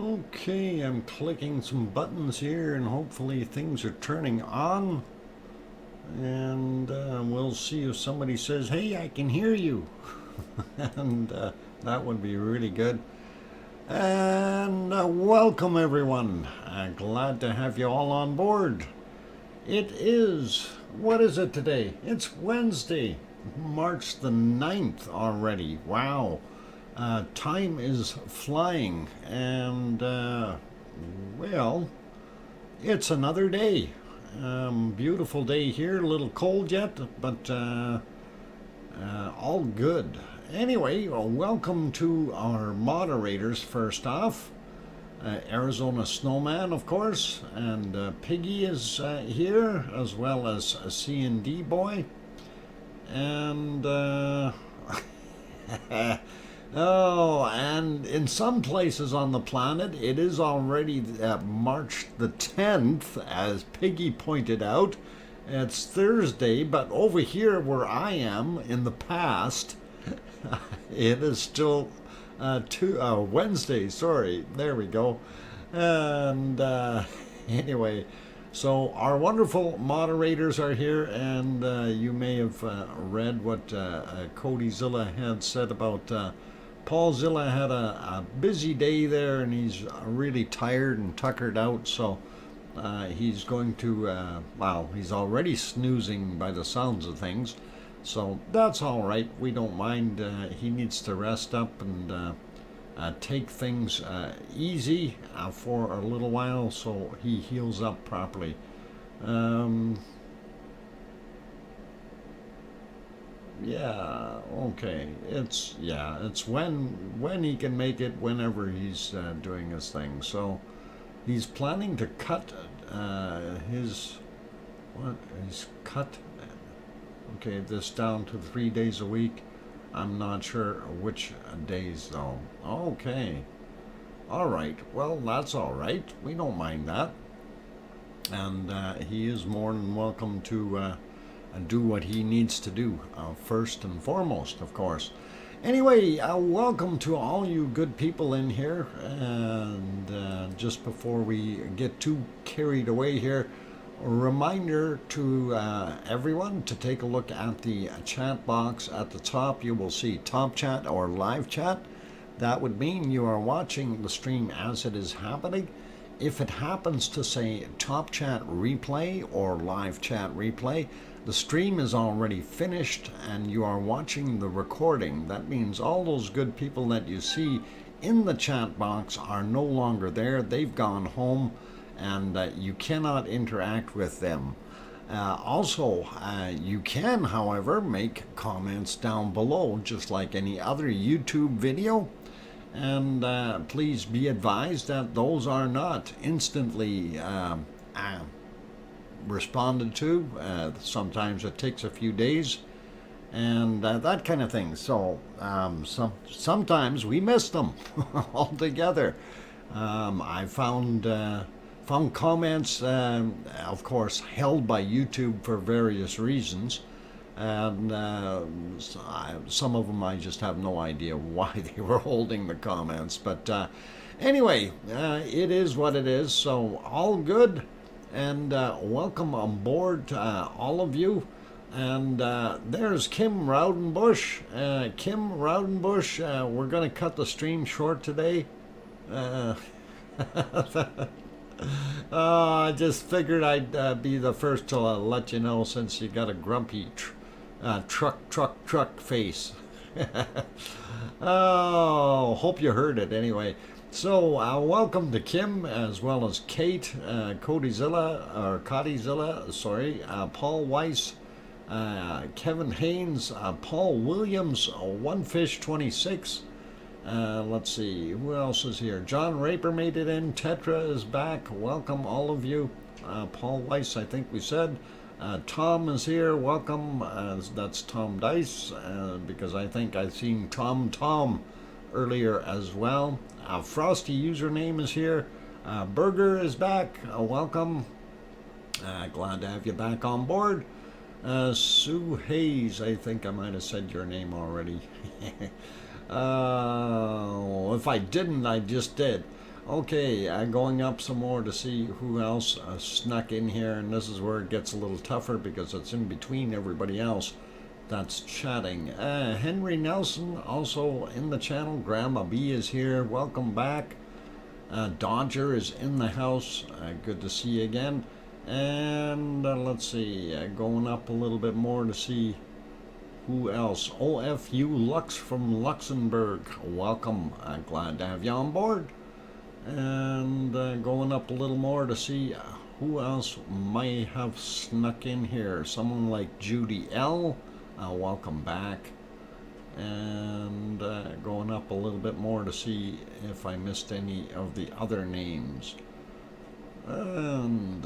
Okay, I'm clicking some buttons here and hopefully things are turning on. And we'll see if somebody says, hey, I can hear you. and that would be really good. And welcome everyone. Glad to have you all on board. It is, what is it today? It's Wednesday, March the 9th already. Wow. Time is flying, and well, it's another day. Beautiful day here, a little cold yet, but all good. Anyway, welcome to our moderators first off. Arizona Snowman, of course, and Piggy is here, as well as C&D Boy. And oh, and in some places on the planet, it is already March the 10th, as Piggy pointed out. It's Thursday, but over here where I am in the past, it is still Wednesday, sorry, there we go. And anyway, so our wonderful moderators are here, and you may have read what Codyzilla had said about Paul Zilla had a busy day there, and he's really tired and tuckered out, so he's going to, well, he's already snoozing by the sounds of things, so that's all right. We don't mind. He needs to rest up and take things easy for a little while so he heals up properly. Yeah, okay. It's when he can make it, whenever he's doing his thing. So he's planning to cut he's cut this down to 3 days a week. I'm not sure which days though. Okay. All right. Well, that's all right. We don't mind that. And he is more than welcome to do what he needs to do, first and foremost, of course. Anyway, welcome to all you good people in here. And just before we get too carried away here, a reminder to everyone to take a look at the chat box at the top. You will see top chat or live chat. That would mean you are watching the stream as it is happening. If it happens to say top chat replay or live chat replay, the stream is already finished and you are watching the recording. That means all those good people that you see in the chat box are no longer there. They've gone home, and you cannot interact with them. Also, you can, however, make comments down below, just like any other YouTube video. And please be advised that those are not instantly responded to. Sometimes it takes a few days, and that kind of thing. So sometimes we miss them altogether. I found comments, of course, held by YouTube for various reasons, and some of them I just have no idea why they were holding the comments. But anyway, it is what it is, so all good, and welcome on board all of you. And there's Kim Rowdenbush. Kim Rowdenbush, we're going to cut the stream short today. I just figured I'd be the first to let you know, since you got a grumpy truck face. Oh, hope you heard it anyway. So welcome to Kim, as well as Kate, Codyzilla, sorry, Paul Weiss, Kevin Haynes, Paul Williams, OneFish26. Let's see, who else is here? John Raper made it in. Tetra is back. Welcome, all of you. Paul Weiss, I think we said. Tom is here. Welcome. That's Tom Dice, because I think I've seen Tom earlier as well. Frosty username is here. Burger is back. Welcome. Glad to have you back on board. Sue Hayes, I think I might have said your name already. If I didn't, I just did. Okay, going up some more to see who else snuck in here, and this is where it gets a little tougher because it's in between everybody else that's chatting. Henry Nelson also in the channel. Grandma B is here. Welcome back. Dodger is in the house. Good to see you again. And let's see, going up a little bit more to see who else. OFU Lux from Luxembourg. Welcome. Glad to have you on board. And going up a little more to see who else might have snuck in here. Someone like Judy L. Welcome back. And going up a little bit more to see if I missed any of the other names. And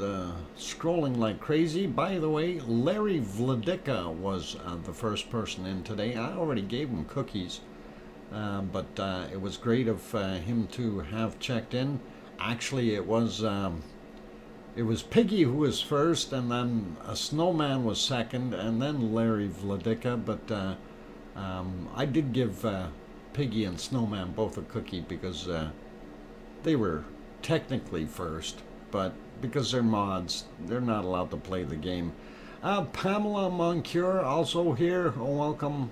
scrolling like crazy. By the way, Larry Vladica was the first person in today. I already gave him cookies. But it was great of him to have checked in. Actually, it was Piggy who was first, and then a Snowman was second, and then Larry Vladica. But I did give Piggy and Snowman both a cookie because they were technically first, but because they're mods, they're not allowed to play the game. Pamela Moncure also here. Oh, welcome.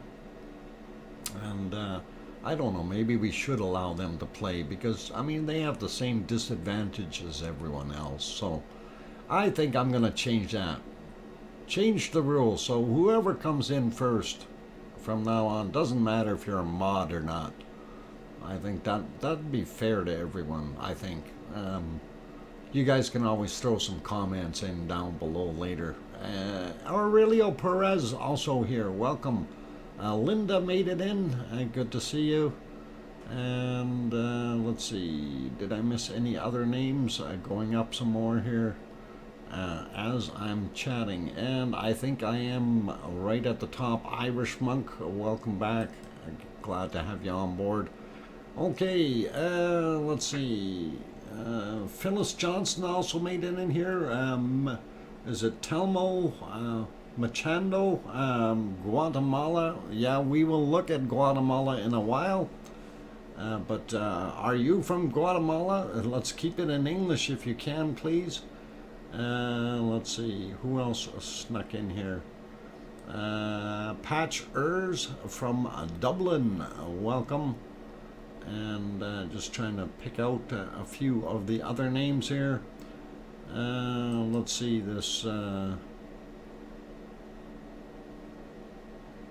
And I don't know, maybe we should allow them to play because, I mean, they have the same disadvantage as everyone else. So I think I'm going to change that. Change the rules. So whoever comes in first from now on, doesn't matter if you're a mod or not. I think that'd be fair to everyone, I think. You guys can always throw some comments in down below later. Aurelio Perez also here. Welcome. Linda made it in. Good to see you. And let's see, did I miss any other names? Going up some more here as I'm chatting. And I think I am right at the top. Irish Monk, welcome back. Glad to have you on board. Okay, let's see. Phyllis Johnson also made it in here. Is it Telmo? Machando, Guatemala. Yeah, we will look at Guatemala in a while. But are you from Guatemala? Let's keep it in English if you can, please. Let's see, who else snuck in here? Patch Ers from Dublin. Welcome. And just trying to pick out a few of the other names here. Let's see, this...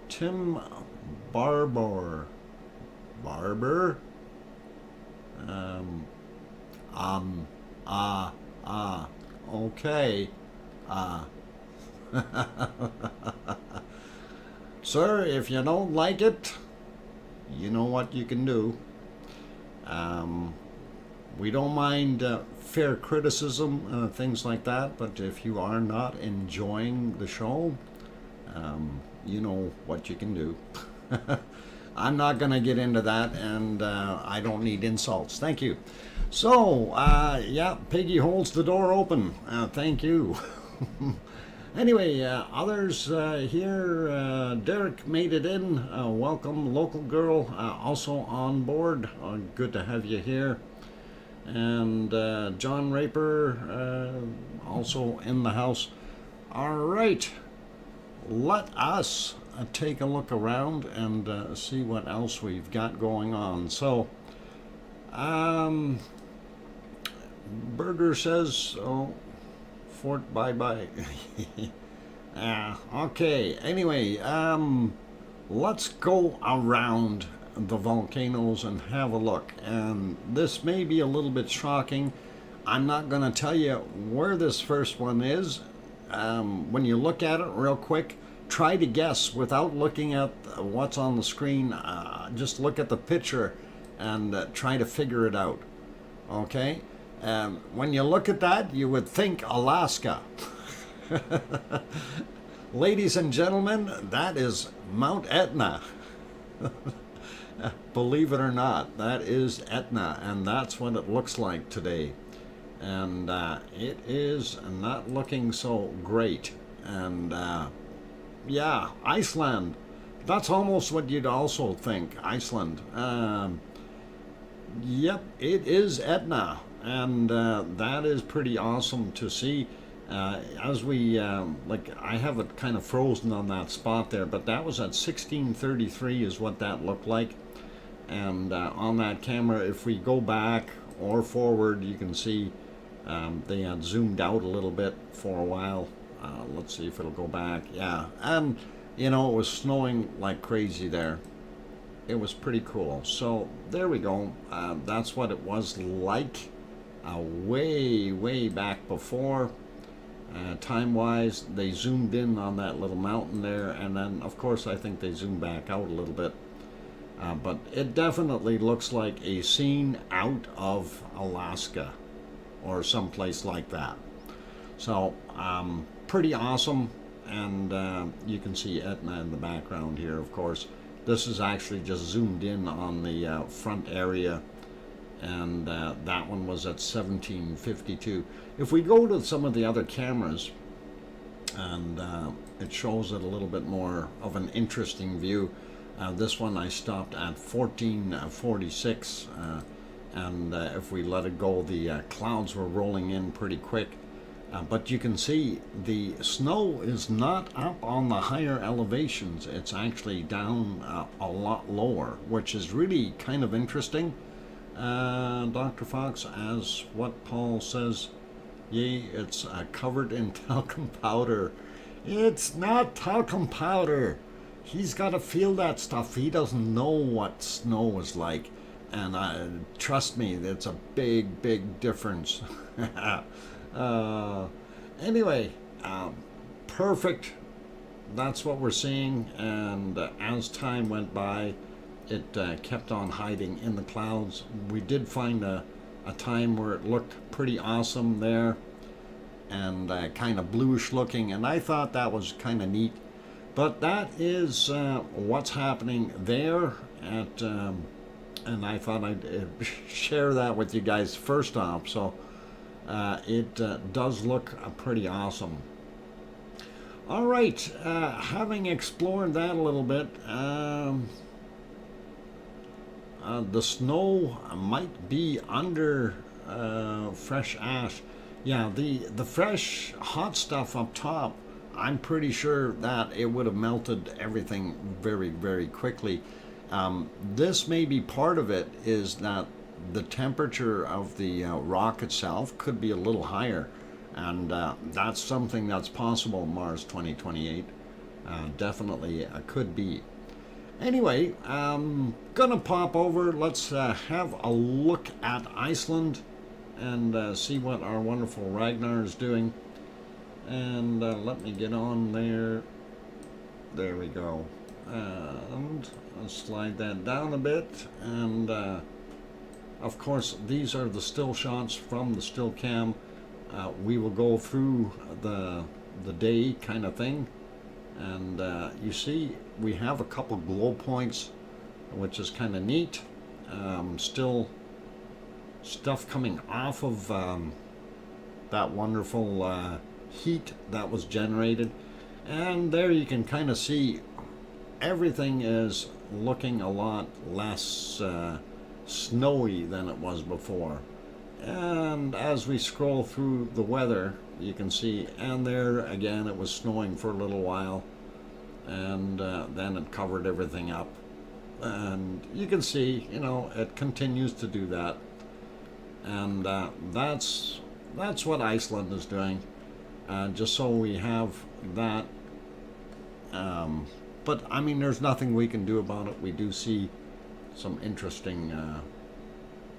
Tim Barber. Okay. Sir, if you don't like it, you know what you can do. We don't mind fair criticism, things like that, but if you are not enjoying the show, you know what you can do. I'm not going to get into that, and I don't need insults. Thank you. So, yeah, Piggy holds the door open. Thank you. Anyway, others here, Derek made it in. Welcome, local girl, also on board. Good to have you here. And John Raper, also in the house. All right. Let us take a look around and see what else we've got going on. So, Berger says, oh, Fort bye-bye. Okay, anyway, let's go around the volcanoes and have a look. And this may be a little bit shocking. I'm not going to tell you where this first one is. When you look at it real quick, try to guess without looking at what's on the screen. Just look at the picture and try to figure it out. Okay? When you look at that, you would think Alaska. Ladies and gentlemen, that is Mount Etna. Believe it or not, that is Etna, and that's what it looks like today. And it is not looking so great. And yeah, Iceland, that's almost what you'd also think, Iceland. Yep, it is Etna, and that is pretty awesome to see. As we like, I have it kind of frozen on that spot there, but that was at 1633 is what that looked like. And on that camera, if we go back or forward, you can see they had zoomed out a little bit for a while. Let's see if it'll go back. Yeah, and you know, it was snowing like crazy there. It was pretty cool. So there we go. That's what it was like way back before. Time-wise, they zoomed in on that little mountain there, and then of course I think they zoomed back out a little bit. But it definitely looks like a scene out of Alaska or someplace like that. So pretty awesome, and you can see Etna in the background here, of course. This is actually just zoomed in on the front area, and that one was at 1752. If we go to some of the other cameras, and it shows it a little bit more of an interesting view. This one I stopped at 1446, and if we let it go, the clouds were rolling in pretty quick. But you can see the snow is not up on the higher elevations. It's actually down a lot lower, which is really kind of interesting. Dr. Fox, as what Paul says, yea, it's covered in talcum powder. It's not talcum powder. He's got to feel that stuff. He doesn't know what snow is like. And trust me, it's a big difference. Anyway, perfect. That's what we're seeing. And as time went by, it kept on hiding in the clouds. We did find a time where it looked pretty awesome there, and kind of bluish looking, and I thought that was kind of neat. But that is what's happening there at, and I thought I'd share that with you guys first off. So it does look pretty awesome. All right, having explored that a little bit, the snow might be under fresh ash. Yeah, the fresh hot stuff up top, I'm pretty sure that it would have melted everything very quickly. This may be part of it, is that the temperature of the rock itself could be a little higher, and that's something that's possible. Mars 2028 definitely could be. Anyway, gonna pop over. Let's have a look at Iceland and see what our wonderful Ragnar is doing. And let me get on there. There we go. And I'll slide that down a bit. And of course, these are the still shots from the still cam. We will go through the day kind of thing. And you see, we have a couple glow points, which is kind of neat. Still stuff coming off of that wonderful heat that was generated. And there you can kind of see everything is looking a lot less snowy than it was before. And as we scroll through the weather, you can see, and there again it was snowing for a little while, and then it covered everything up. And you can see, you know, it continues to do that. And that's what Iceland is doing. Just so we have that. But I mean, there's nothing we can do about it. We do see some interesting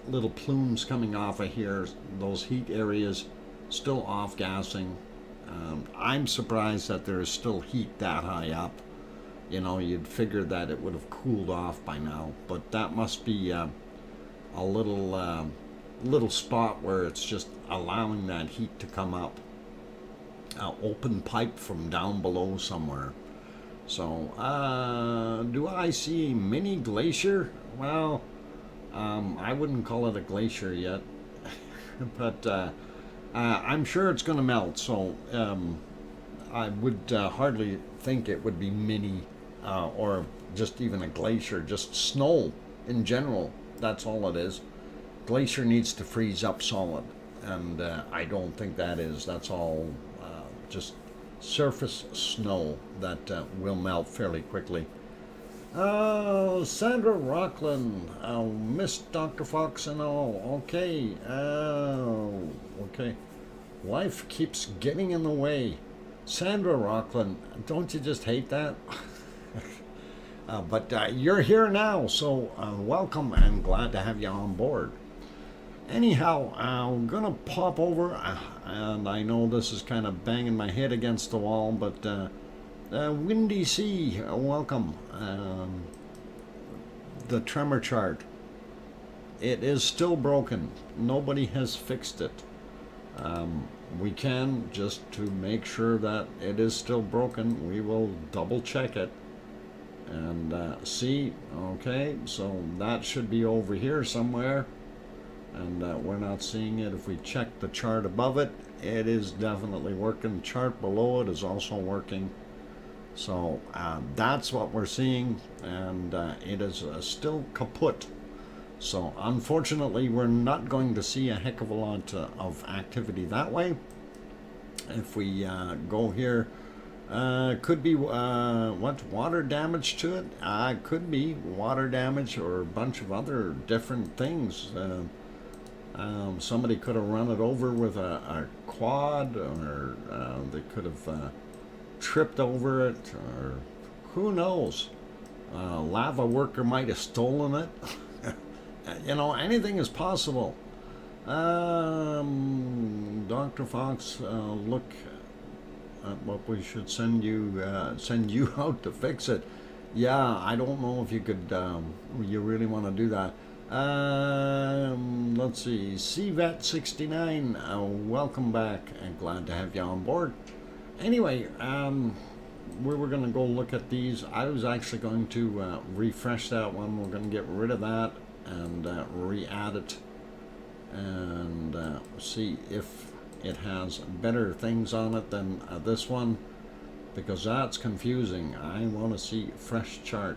little plumes coming off of here. Those heat areas still off gassing. I'm surprised that there is still heat that high up. You know, you'd figure that it would have cooled off by now, but that must be a little spot where it's just allowing that heat to come up. Open pipe from down below somewhere. So, do I see a mini glacier? Well, I wouldn't call it a glacier yet, but I'm sure it's going to melt. So, I would hardly think it would be mini or just even a glacier, just snow in general. That's all it is. glacier needs to freeze up solid, and I don't think that is. That's all just surface snow that will melt fairly quickly. Sandra Rockland, Miss Dr. Fox and all. Okay, okay. Life keeps getting in the way. Sandra Rockland, don't you just hate that? But you're here now, so welcome and glad to have you on board. Anyhow, I'm gonna pop over, and I know this is kind of banging my head against the wall, but Windy Sea, welcome. The tremor chart. It is still broken. Nobody has fixed it. We can, just to make sure that it is still broken, we will double check it and see. Okay, so that should be over here somewhere, and we're not seeing it. If we check the chart above it, it is definitely working. The chart below it is also working. So that's what we're seeing, and it is still kaput. So unfortunately, we're not going to see a heck of a lot of activity that way. If we go here, could be what, water damage to it? Could be water damage or a bunch of other different things. Somebody could have run it over with a quad, or they could have tripped over it, or who knows. Lava worker might have stolen it. You know, anything is possible. Dr. Fox, look at what we should send you out to fix it. Yeah, I don't know if you could, you really want to do that. Let's see, CVET69, welcome back, and glad to have you on board. Anyway, we were going to go look at these. I was actually going to refresh that one. We're going to get rid of that and re-add it, and see if it has better things on it than this one, because that's confusing. I want to see fresh chart.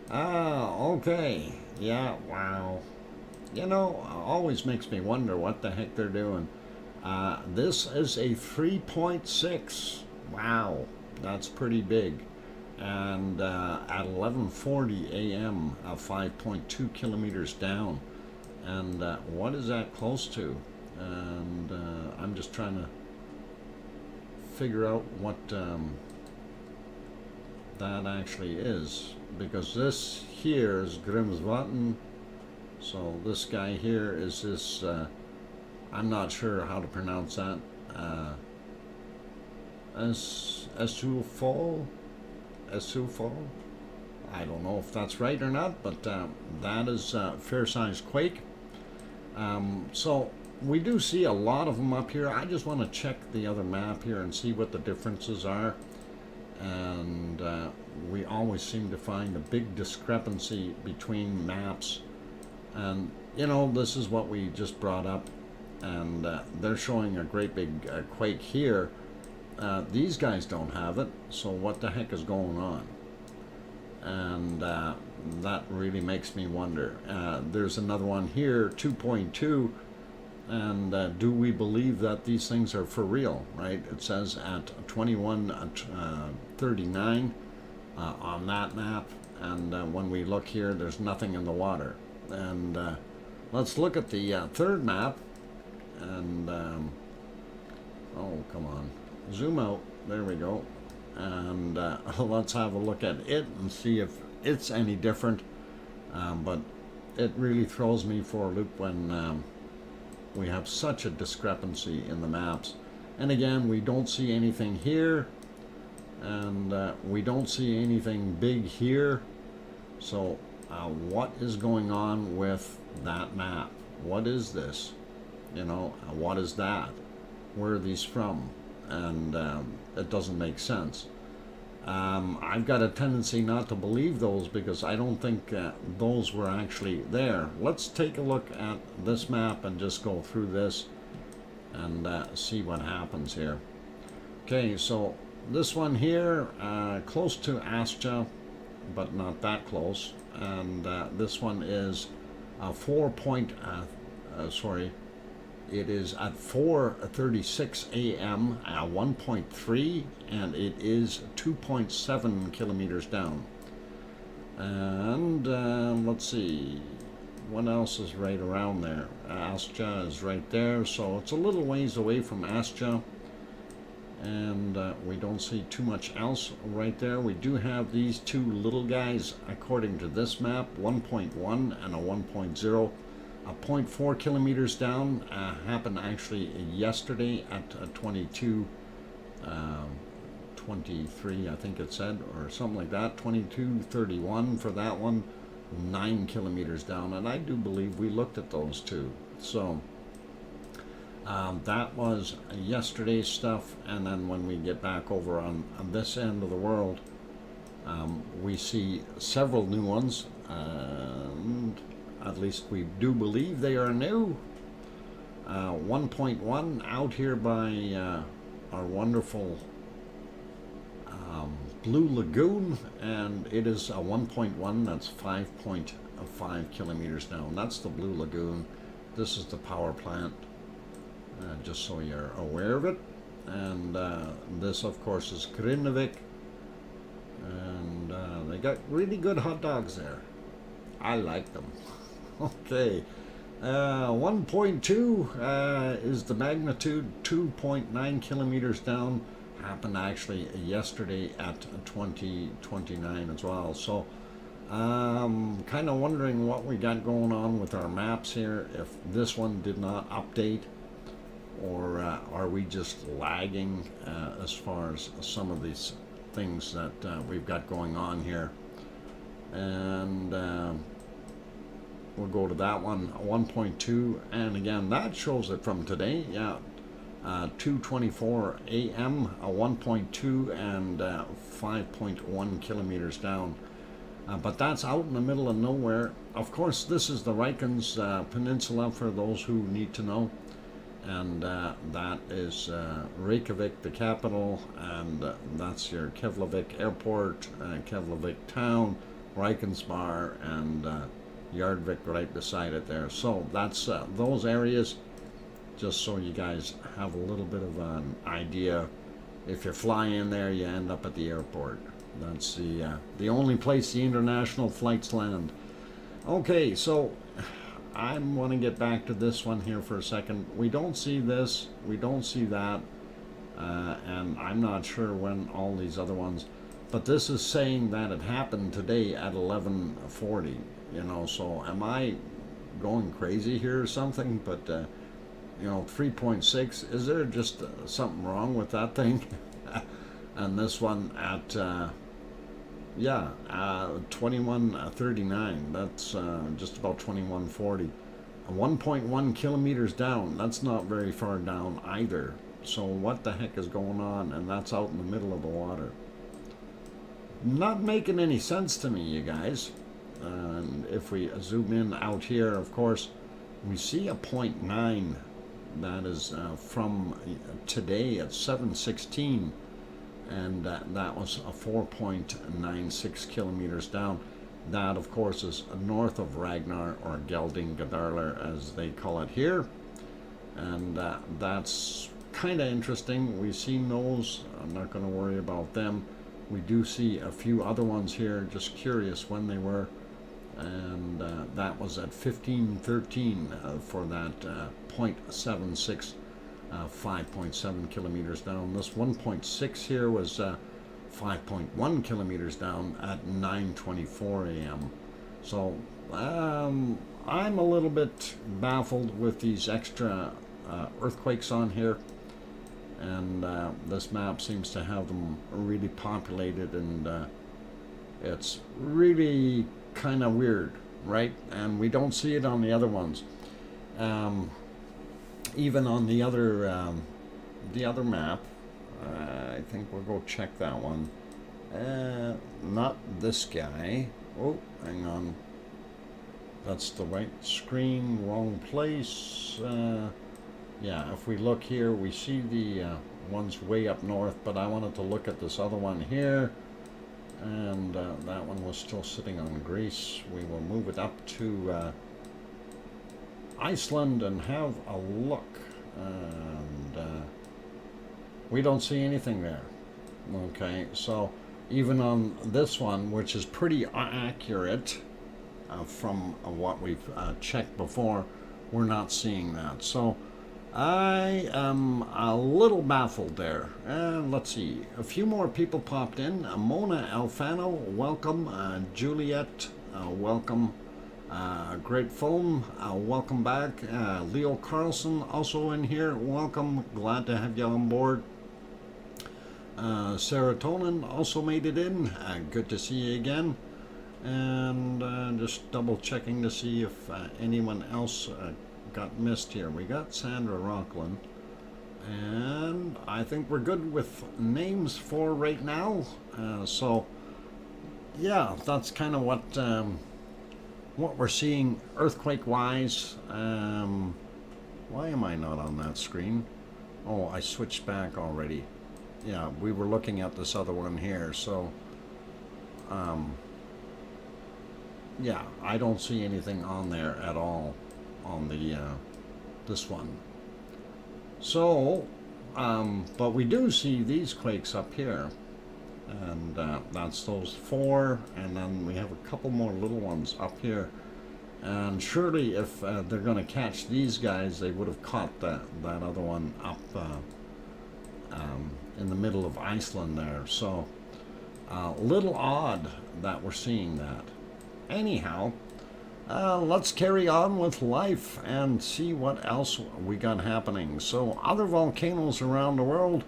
Okay. Yeah, wow. You know, always makes me wonder what the heck they're doing. This is a 3.6. Wow, that's pretty big. And at 11:40 a.m., 5.2 kilometers down. And what is that close to? And I'm just trying to figure out what that actually is, because this here is Grimsvatn. So this guy here is this. I'm not sure how to pronounce that. Esufo? I don't know if that's right or not, but that is a fair-sized quake. So we do see a lot of them up here. I just want to check the other map here and see what the differences are. And we always seem to find a big discrepancy between maps. And, you know, this is what we just brought up. And they're showing a great big quake here. These guys don't have it, so what the heck is going on? And that really makes me wonder. There's another one here, 2.2, and do we believe that these things are for real, right? It says at 21:39 on that map, and when we look here, there's nothing in the water. And let's look at the third map, and oh, come on. Zoom out. There we go. And let's have a look at it and see if it's any different. But it really throws me for a loop when we have such a discrepancy in the maps. And again, we don't see anything here, and we don't see anything big here. So what is going on with that map? What is this? You know, what is that? Where are these from? And it doesn't make sense. I've got a tendency not to believe those, because I don't think those were actually there. Let's take a look at this map and just go through this and see what happens here. Okay, so this one here, close to Astja, but not that close. And this one is It is at 4:36 a.m. 1.3, and it is 2.7 kilometers down. And let's see, what else is right around there? Astja is right there, so it's a little ways away from Astja, and we don't see too much else right there. We do have these two little guys, according to this map, 1.1 and a 1.0. A 0.4 kilometers down happened actually yesterday at 23, I think it said, or something like that, 22:31 for that one, 9 kilometers down, and I do believe we looked at those two. So that was yesterday's stuff, and then when we get back over on this end of the world, we see several new ones, and at least we do believe they are new. 1.1 out here by our wonderful Blue Lagoon, and it is a 1.1, that's 5.5 kilometers down. That's the Blue Lagoon. This is the power plant, just so you're aware of it. And this, of course, is Grindavik, and they got really good hot dogs there. I like them. Okay, 1.2 is the magnitude, 2.9 kilometers down. Happened actually yesterday at 2029 as well. So kind of wondering what we got going on with our maps here, if this one did not update, or are we just lagging as far as some of these things that we've got going on here. And we'll go to that one, 1.2, and again that shows it from today. Yeah, 2:24 a.m. 1.2 and 5.1 kilometers down, but that's out in the middle of nowhere. Of course, this is the Reykjanes Peninsula for those who need to know, and that is Reykjavik, the capital, and that's your Keflavik Airport, Keflavik Town, Reykjanesbar, and Yardvik right beside it there. So that's those areas, just so you guys have a little bit of an idea. If you fly in there, you end up at the airport. That's the only place the international flights land. Okay, so I want to get back to this one here for a second. We don't see this, we don't see that, and I'm not sure when all these other ones, but this is saying that it happened today at 11:40, you know, so am I going crazy here or something? But you know, 3.6, is there just something wrong with that thing? And this one at 21:39, that's just about 21:40. 1.1 kilometers down, that's not very far down either. So what the heck is going on? And that's out in the middle of the water. Not making any sense to me, you guys. And if we zoom in out here, of course, we see a 0.9. That is from today at 7:16, and that was a 4.96 kilometers down. That, of course, is north of Ragnar, or Gelding Gadarlar as they call it here, and that's kind of interesting. We've seen those. I'm not going to worry about them. We do see a few other ones here, just curious when they were, and that was at 15:13 for that 0.76, 5.7 kilometers down. This 1.6 here was 5.1 kilometers down at 9:24 a.m. So I'm a little bit baffled with these extra earthquakes on here, and this map seems to have them really populated, and it's really kind of weird, right? And we don't see it on the other ones. Even on the other map, I think we'll go check that one. Not this guy. Oh, hang on. That's the right screen, wrong place. Yeah, if we look here, we see the ones way up north, but I wanted to look at this other one here, and that one was still sitting on Greece. We will move it up to Iceland and have a look. And we don't see anything there. Okay, so even on this one, which is pretty accurate from what we've checked before, we're not seeing that. So I am a little baffled there. And let's see, a few more people popped in. Mona Alfano, welcome. Juliet, welcome. Great Film, welcome back. Leo Carlson, also in here, welcome. Glad to have you on board. Serotonin also made it in. Good to see you again. And just double checking to see if anyone else got missed here. We got Sandra Rockland. And I think we're good with names for right now. So, yeah, that's kind of what we're seeing earthquake-wise. Why am I not on that screen? Oh, I switched back already. Yeah, we were looking at this other one here, so yeah, I don't see anything on there at all on the this one. So, but we do see these quakes up here, and that's those 4, and then we have a couple more little ones up here. And surely, if they're going to catch these guys, they would have caught that other one up in the middle of Iceland there. So, a little odd that we're seeing that. Anyhow, let's carry on with life and see what else we got happening. So, other volcanoes around the world,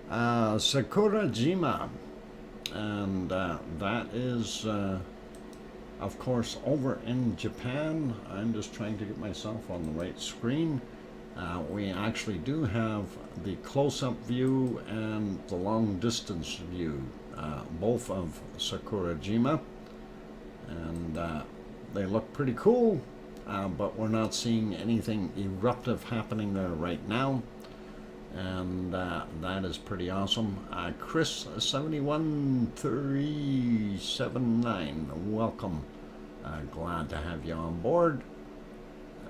Sakurajima, and that is, of course, over in Japan. I'm just trying to get myself on the right screen. We actually do have the close-up view and the long-distance view, both of Sakurajima, and they look pretty cool, but we're not seeing anything eruptive happening there right now, and that is pretty awesome. Chris 71379, welcome. Glad to have you on board.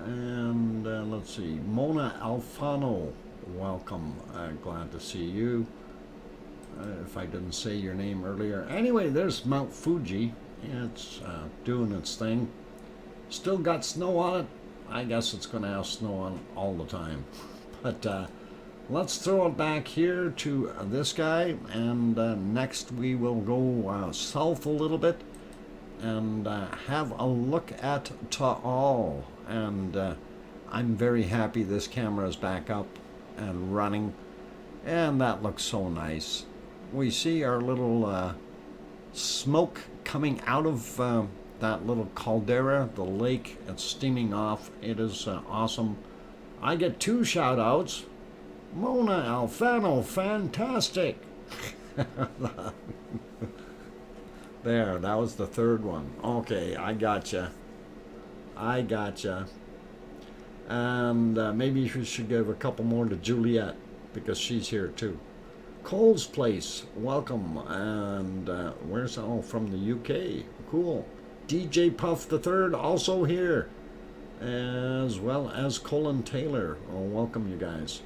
And let's see, Mona Alfano, welcome. Glad to see you. If I didn't say your name earlier. Anyway, there's Mount Fuji. It's doing its thing. Still got snow on it. I guess it's going to have snow on it all the time. But let's throw it back here to this guy. And next we will go south a little bit and have a look at Taal. And I'm very happy this camera is back up and running, and that looks so nice. We see our little smoke coming out of that little caldera, the lake. It's steaming off. It is awesome. I get 2 shout outs. Mona Alfano, fantastic. There, that was the 3rd one. Okay, I gotcha. And maybe you should give a couple more to Juliet, because she's here too. Cole's Place, welcome. And where's, oh, from the UK. Cool. DJ Puff the Third, also here, as well as Colin Taylor. Oh, welcome, you guys.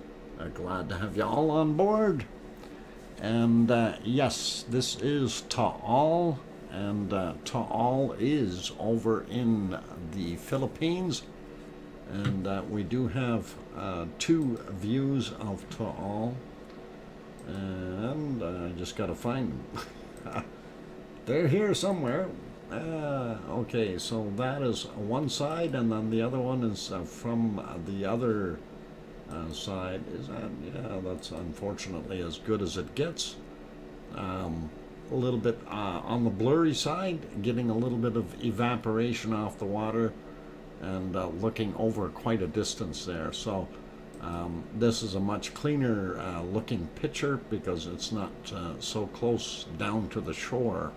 Glad to have you all on board. And yes, this is Taal, and Taal is over in the Philippines, and we do have 2 views of Taal, and I just got to find them. They're here somewhere. Okay, so that is one side, and then the other one is from the other side. Is that, yeah, that's unfortunately as good as it gets. A little bit on the blurry side, getting a little bit of evaporation off the water, and looking over quite a distance there. So this is a much cleaner looking picture, because it's not so close down to the shore.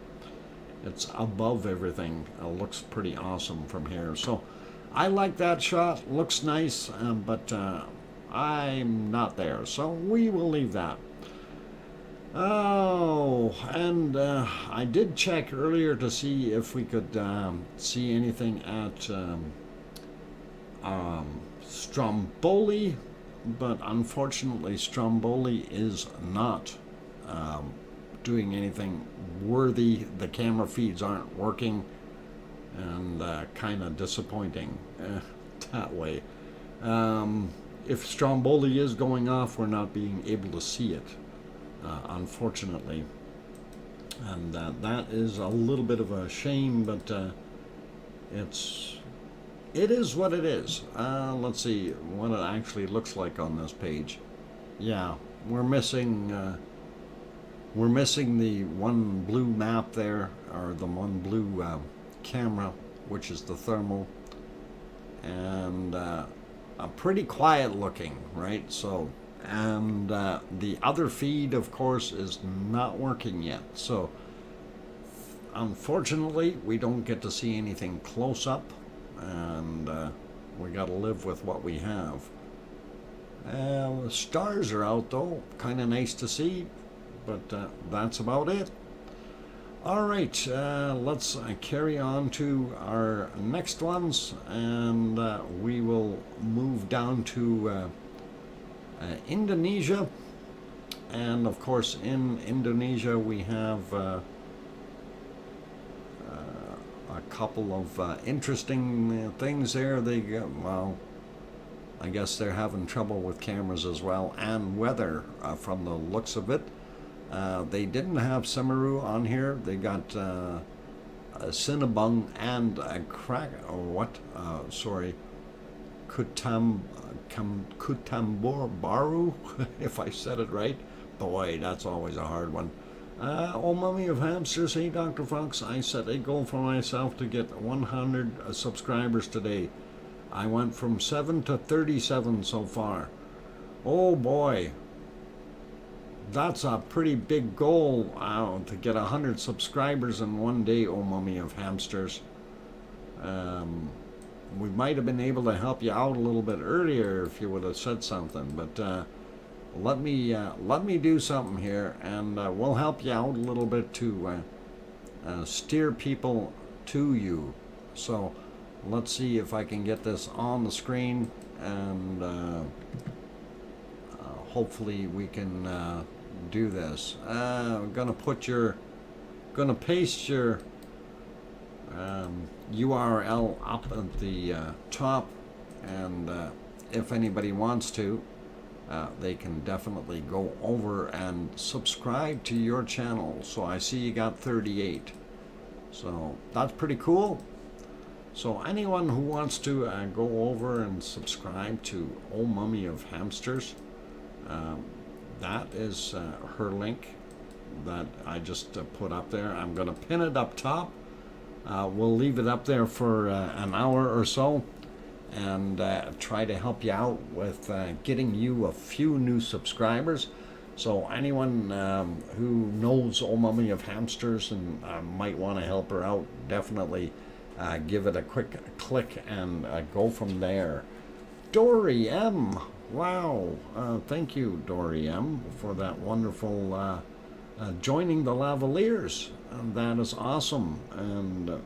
It's above everything. Looks pretty awesome from here. So I like that shot. Looks nice, but I'm not there, so we will leave that. Oh, and I did check earlier to see if we could see anything at Stromboli, but unfortunately Stromboli is not doing anything worthy. The camera feeds aren't working, and kind of disappointing that way. If Stromboli is going off, we're not being able to see it, unfortunately, and that is a little bit of a shame, but it is what it is. Let's see what it actually looks like on this page. Yeah, we're missing the one blue map there, or the one blue camera, which is the thermal, and pretty quiet looking, right? So, and the other feed, of course, is not working yet. So, unfortunately, we don't get to see anything close up, and we got to live with what we have. The stars are out though, kind of nice to see, but that's about it. All right, let's carry on to our next ones, and we will move down to Indonesia. And of course, in Indonesia, we have a couple of interesting things there. Well, I guess they're having trouble with cameras as well, and weather from the looks of it. They didn't have Semeru on here. They got a Sinabung and a Kutambaru, if I said it right. Boy, that's always a hard one. Oh, mummy of hamsters, hey Dr. Fox, I set a goal for myself to get 100 subscribers today. I went from 7 to 37 so far. Oh boy. That's a pretty big goal to get 100 subscribers in one day, oh mummy of hamsters. We might have been able to help you out a little bit earlier if you would have said something, but let me do something here, and we'll help you out a little bit to steer people to you. So let's see if I can get this on the screen, and hopefully we can do this. I'm gonna paste your URL up at the top, and if anybody wants to, they can definitely go over and subscribe to your channel. So I see you got 38, so that's pretty cool. So anyone who wants to go over and subscribe to Oh Mummy of Hamsters, that is her link that I just put up there. I'm going to pin it up top. We'll leave it up there for an hour or so, and try to help you out with getting you a few new subscribers. So anyone who knows Oh Mummy of Hamsters and might want to help her out, definitely give it a quick click and go from there. Dory M. Wow. Thank you, Dory M, for that wonderful joining the Lavaliers. That is awesome, and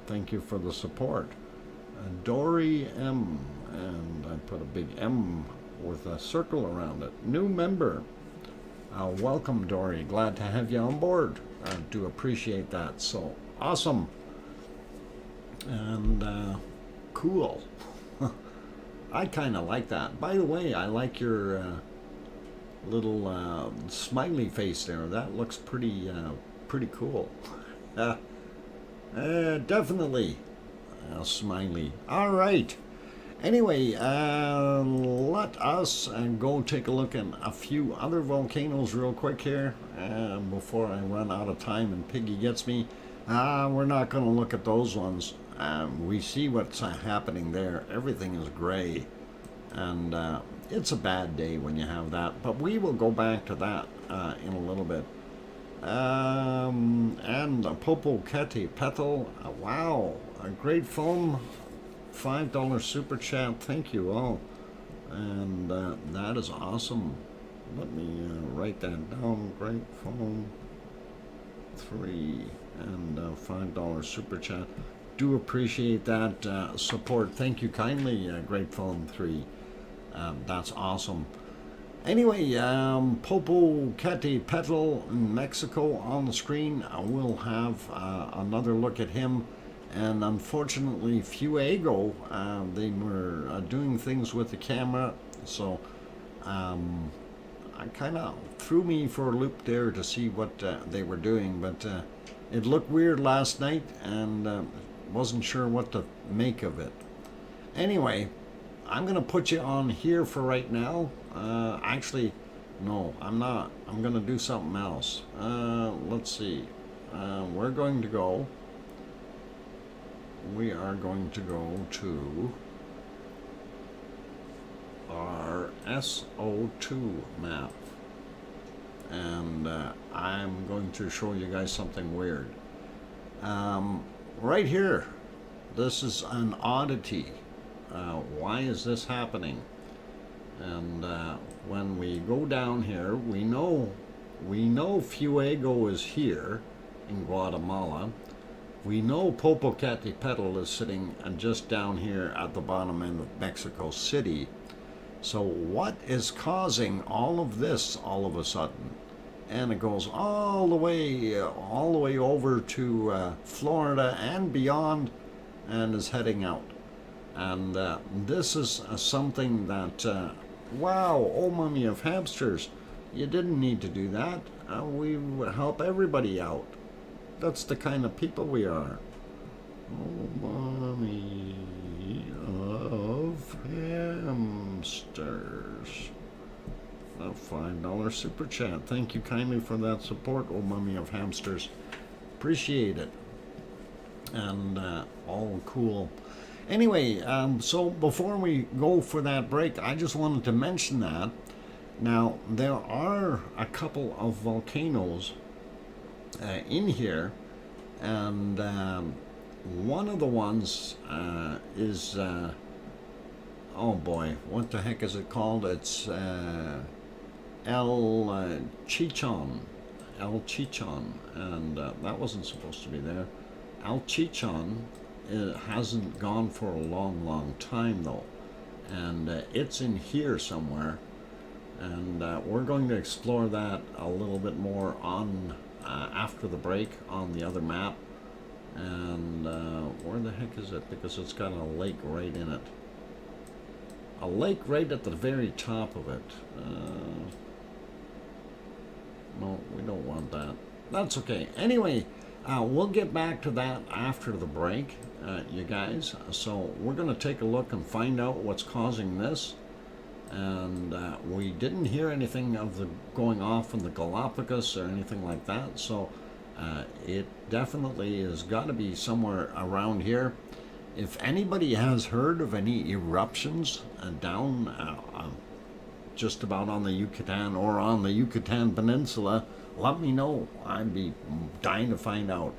thank you for the support. Dory M, and I put a big M with a circle around it. New member. Welcome, Dory. Glad to have you on board. I do appreciate that. So awesome. And cool. I kind of like that. By the way, I like your little smiley face there. That looks pretty cool. Definitely smiley. All right. Anyway, let us go take a look at a few other volcanoes real quick here before I run out of time and Piggy gets me. We're not going to look at those ones. We see what's happening there. Everything is gray, and it's a bad day when you have that, but we will go back to that in a little bit. And Popocatepetl, wow, a great film, $5 super chat, thank you all, and that is awesome. Let me write that down. Great film 3 and $5 super chat. do appreciate that support. Thank you kindly, Great Film 3. That's awesome. Anyway, Popocatepetl in Mexico on the screen. We'll have another look at him. And unfortunately, Fuego, they were doing things with the camera, so I kind of threw me for a loop there to see what they were doing, but it looked weird last night, and wasn't sure what to make of it. Anyway, I'm going to put you on here for right now. Actually, no, I'm not. I'm going to do something else. Let's see. We're going to go... We are going to go to our SO2 map, and I'm going to show you guys something weird. Right here, this is an oddity. Why is this happening? And when we go down here, we know Fuego is here in Guatemala. We know Popocatepetl is sitting just down here at the bottom end of Mexico City. So what is causing all of this all of a sudden? And it goes all the way over to Florida and beyond, and is heading out. And this is something that, wow, oh mummy of hamsters, you didn't need to do that. We help everybody out. That's the kind of people we are. Oh, mommy of hamsters. A $5 super chat. Thank you kindly for that support, oh mummy of hamsters. Appreciate it. And all cool. Anyway, so before we go for that break, I just wanted to mention that. Now, there are a couple of volcanoes in here, and one of the ones is oh boy, what the heck is it called? It's El Chichon, and that wasn't supposed to be there. El Chichon, it hasn't gone for a long time though, and it's in here somewhere, and we're going to explore that a little bit more on after the break on the other map. And where the heck is it? Because it's got a lake right in it. A lake right at the very top of it. No, we don't want that. That's okay. Anyway, we'll get back to that after the break, you guys. So we're going to take a look and find out what's causing this. And we didn't hear anything of the going off in the Galapagos or anything like that, so it definitely has got to be somewhere around here. If anybody has heard of any eruptions down just about on the Yucatan or on the Yucatan Peninsula, let me know. I'd be dying to find out.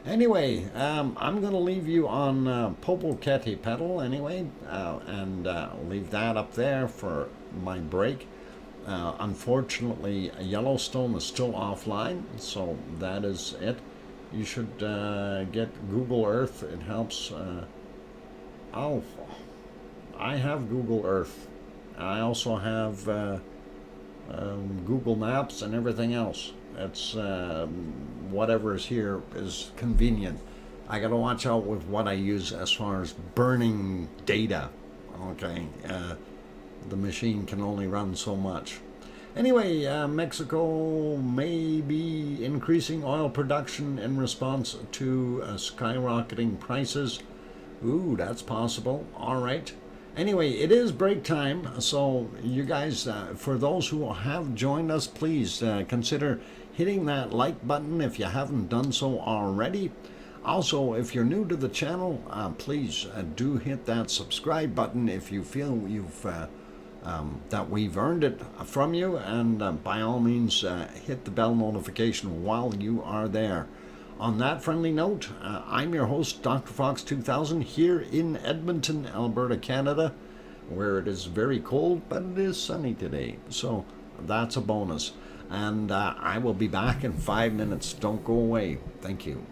Anyway, I'm going to leave you on Popocatepetl anyway, and leave that up there for my break. Unfortunately, Yellowstone is still offline, so that is it. You should get Google Earth. It helps. I have Google Earth. I also have Google Maps and everything else. It's whatever is here is convenient. I gotta watch out with what I use as far as burning data. Okay, the machine can only run so much. Anyway, Mexico may be increasing oil production in response to skyrocketing prices. Ooh, that's possible. All right. Anyway, it is break time, so you guys, for those who have joined us, please consider hitting that like button if you haven't done so already. Also, if you're new to the channel, please do hit that subscribe button if you feel you've that we've earned it from you, and by all means hit the bell notification while you are there. On that friendly note, I'm your host, DrFox2000, here in Edmonton, Alberta, Canada, where it is very cold, but it is sunny today, so that's a bonus. And I will be back in 5 minutes. Don't go away. Thank you.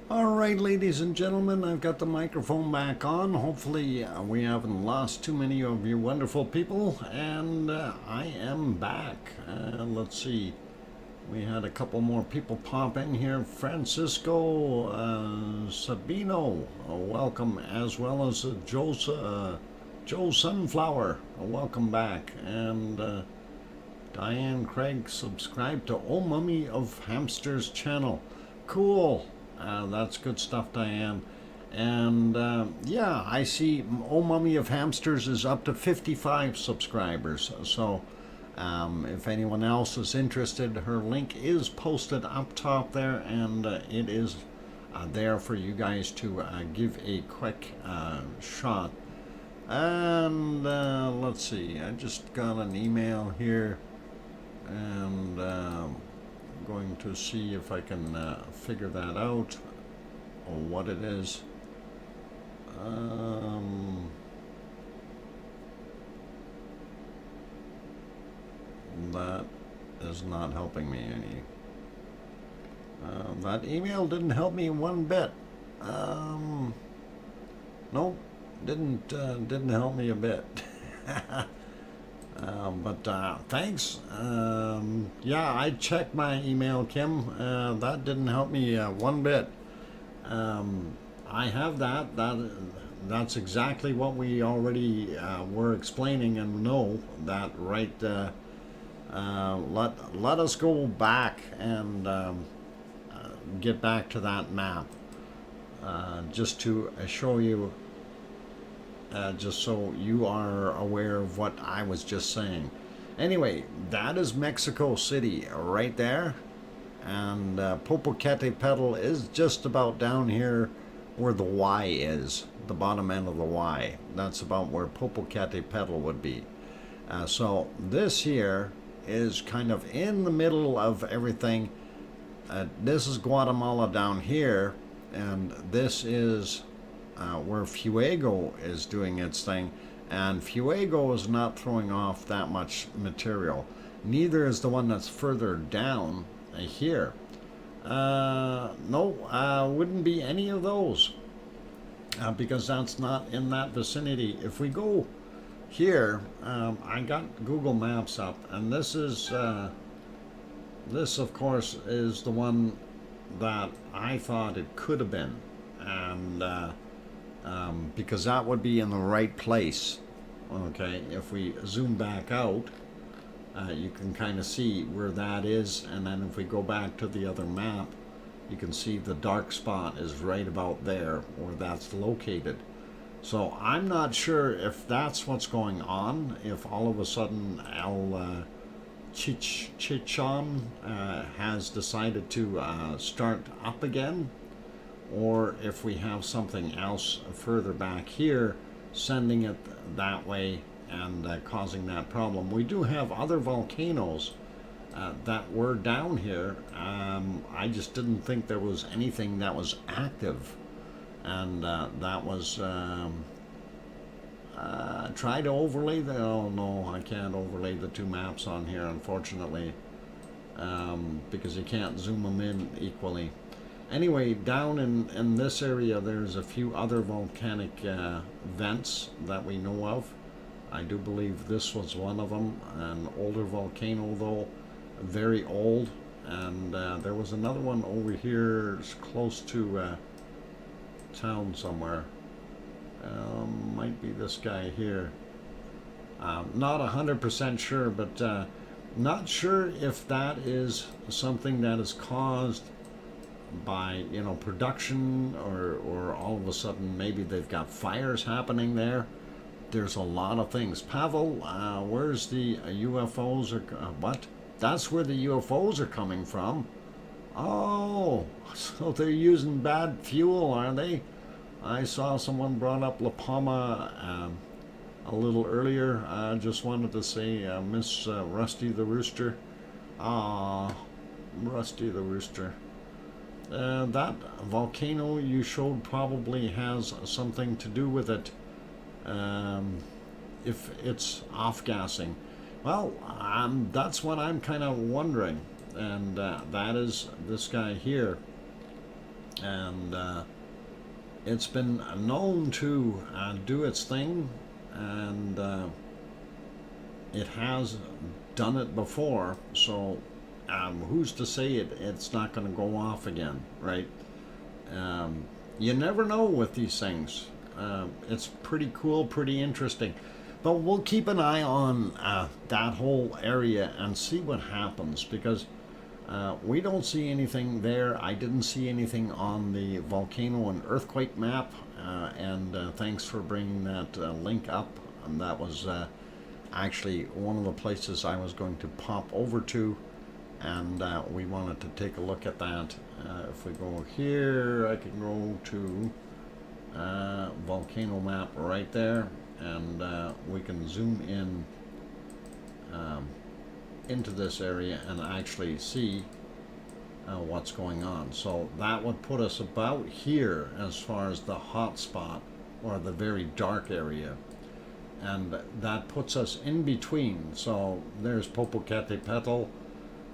All right, ladies and gentlemen, I've got the microphone back on. Hopefully, we haven't lost too many of you wonderful people, and I am back. Let's see. We had a couple more people pop in here. Francisco Sabino, welcome, as well as Joe Sunflower, welcome back. And Diane Craig, subscribe to Oh Mummy of Hamsters channel. Cool. That's good stuff, Diane. And yeah, I see Oh Mummy of Hamsters is up to 55 subscribers. So if anyone else is interested, her link is posted up top there, and it is there for you guys to give a quick shot. And let's see, I just got an email here, and going to see if I can figure that out, or what it is. That is not helping me any. That email didn't help me one bit. Nope, didn't help me a bit. But thanks. Yeah, I checked my email, Kim. That didn't help me one bit. I have that. That's exactly what we already were explaining, and know that, right? Let us go back and get back to that map, just to show you. Just so you are aware of what I was just saying. Anyway, that is Mexico City right there. And Popocatepetl is just about down here where the Y is, the bottom end of the Y. That's about where Popocatepetl would be. So this here is kind of in the middle of everything. This is Guatemala down here, and this is where Fuego is doing its thing, and Fuego is not throwing off that much material. Neither is the one that's further down here. No, wouldn't be any of those, because that's not in that vicinity. If we go here, I got Google Maps up, and this is this, of course, is the one that I thought it could have been, and because that would be in the right place. Okay, if we zoom back out, you can kind of see where that is, and then if we go back to the other map, you can see the dark spot is right about there where that's located. So I'm not sure if that's what's going on, if all of a sudden El Chichon has decided to start up again, or if we have something else further back here sending it that way and causing that problem. We do have other volcanoes that were down here. I just didn't think there was anything that was active, and that was try to overlay the, oh no, I can't overlay the two maps on here, unfortunately, because you can't zoom them in equally. Anyway, down in this area, there's a few other volcanic vents that we know of. I do believe this was one of them, an older volcano though, very old. And there was another one over here close to town somewhere. Might be this guy here. Not 100% sure, but not sure if that is something that is caused by, you know, production, or all of a sudden maybe they've got fires happening there. There's a lot of things. Pavel, where's the UFOs, or what? That's where the UFOs are coming from. Oh, so they're using bad fuel, are they? I saw someone brought up La Palma a little earlier. I just wanted to say, Miss Rusty the Rooster. Ah, Rusty the Rooster. That volcano you showed probably has something to do with it, if it's off-gassing. Well, that's what I'm kind of wondering, and that is this guy here. and it's been known to do its thing, and it has done it before, so who's to say it's not going to go off again, right? You never know with these things. It's pretty cool, pretty interesting. But we'll keep an eye on that whole area and see what happens, because we don't see anything there. I didn't see anything on the volcano and earthquake map, and thanks for bringing that link up. And that was actually one of the places I was going to pop over to, and we wanted to take a look at that. If we go here, I can go to volcano map right there, and we can zoom in into this area and actually see what's going on. So that would put us about here as far as the hot spot, or the very dark area, and that puts us in between. So there's Popocatepetl,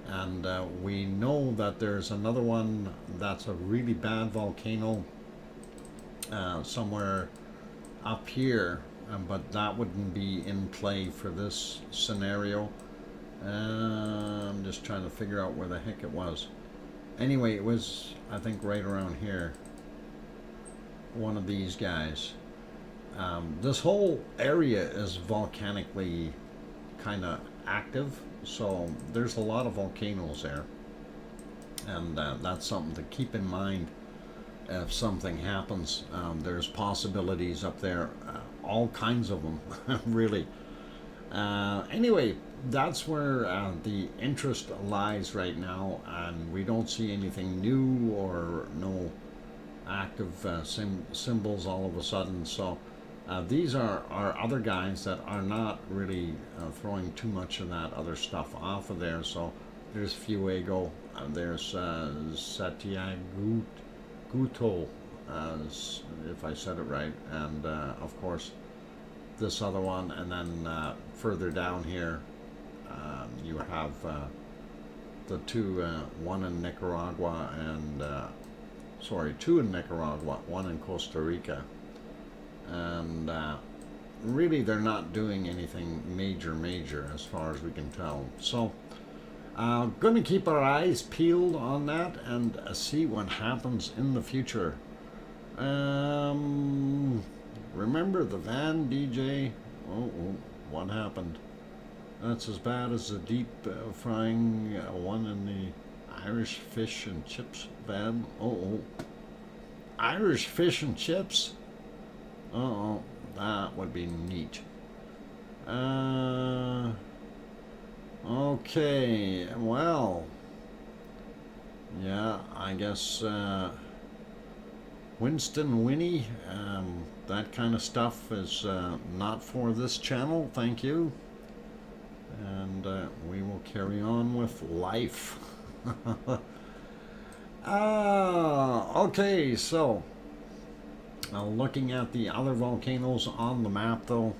and we know that there's another one that's a really bad volcano somewhere up here, but that wouldn't be in play for this scenario. I'm just trying to figure out where the heck it was. Anyway, it was, I think, right around here. One of these guys. This whole area is volcanically kind of active, so there's a lot of volcanoes there, and that's something to keep in mind if something happens. There's possibilities up there, all kinds of them, really. Anyway, that's where the interest lies right now, and we don't see anything new or no active symbols all of a sudden. So these are other guys that are not really throwing too much of that other stuff off of there. So there's Fuego, there's Satyaguto, if I said it right, and of course this other one, and then further down here you have the two, one in Nicaragua and two in Nicaragua, one in Costa Rica, and really they're not doing anything major as far as we can tell. So going to keep our eyes peeled on that and see what happens in the future. Remember the van, DJ? Oh, what happened? That's as bad as the deep frying one in the Irish fish and chips van. Irish fish and chips? That would be neat. Okay, well, yeah, I guess Winston Winnie, that kind of stuff is not for this channel, thank you. And we will carry on with life. Okay, so looking at the other volcanoes on the map though,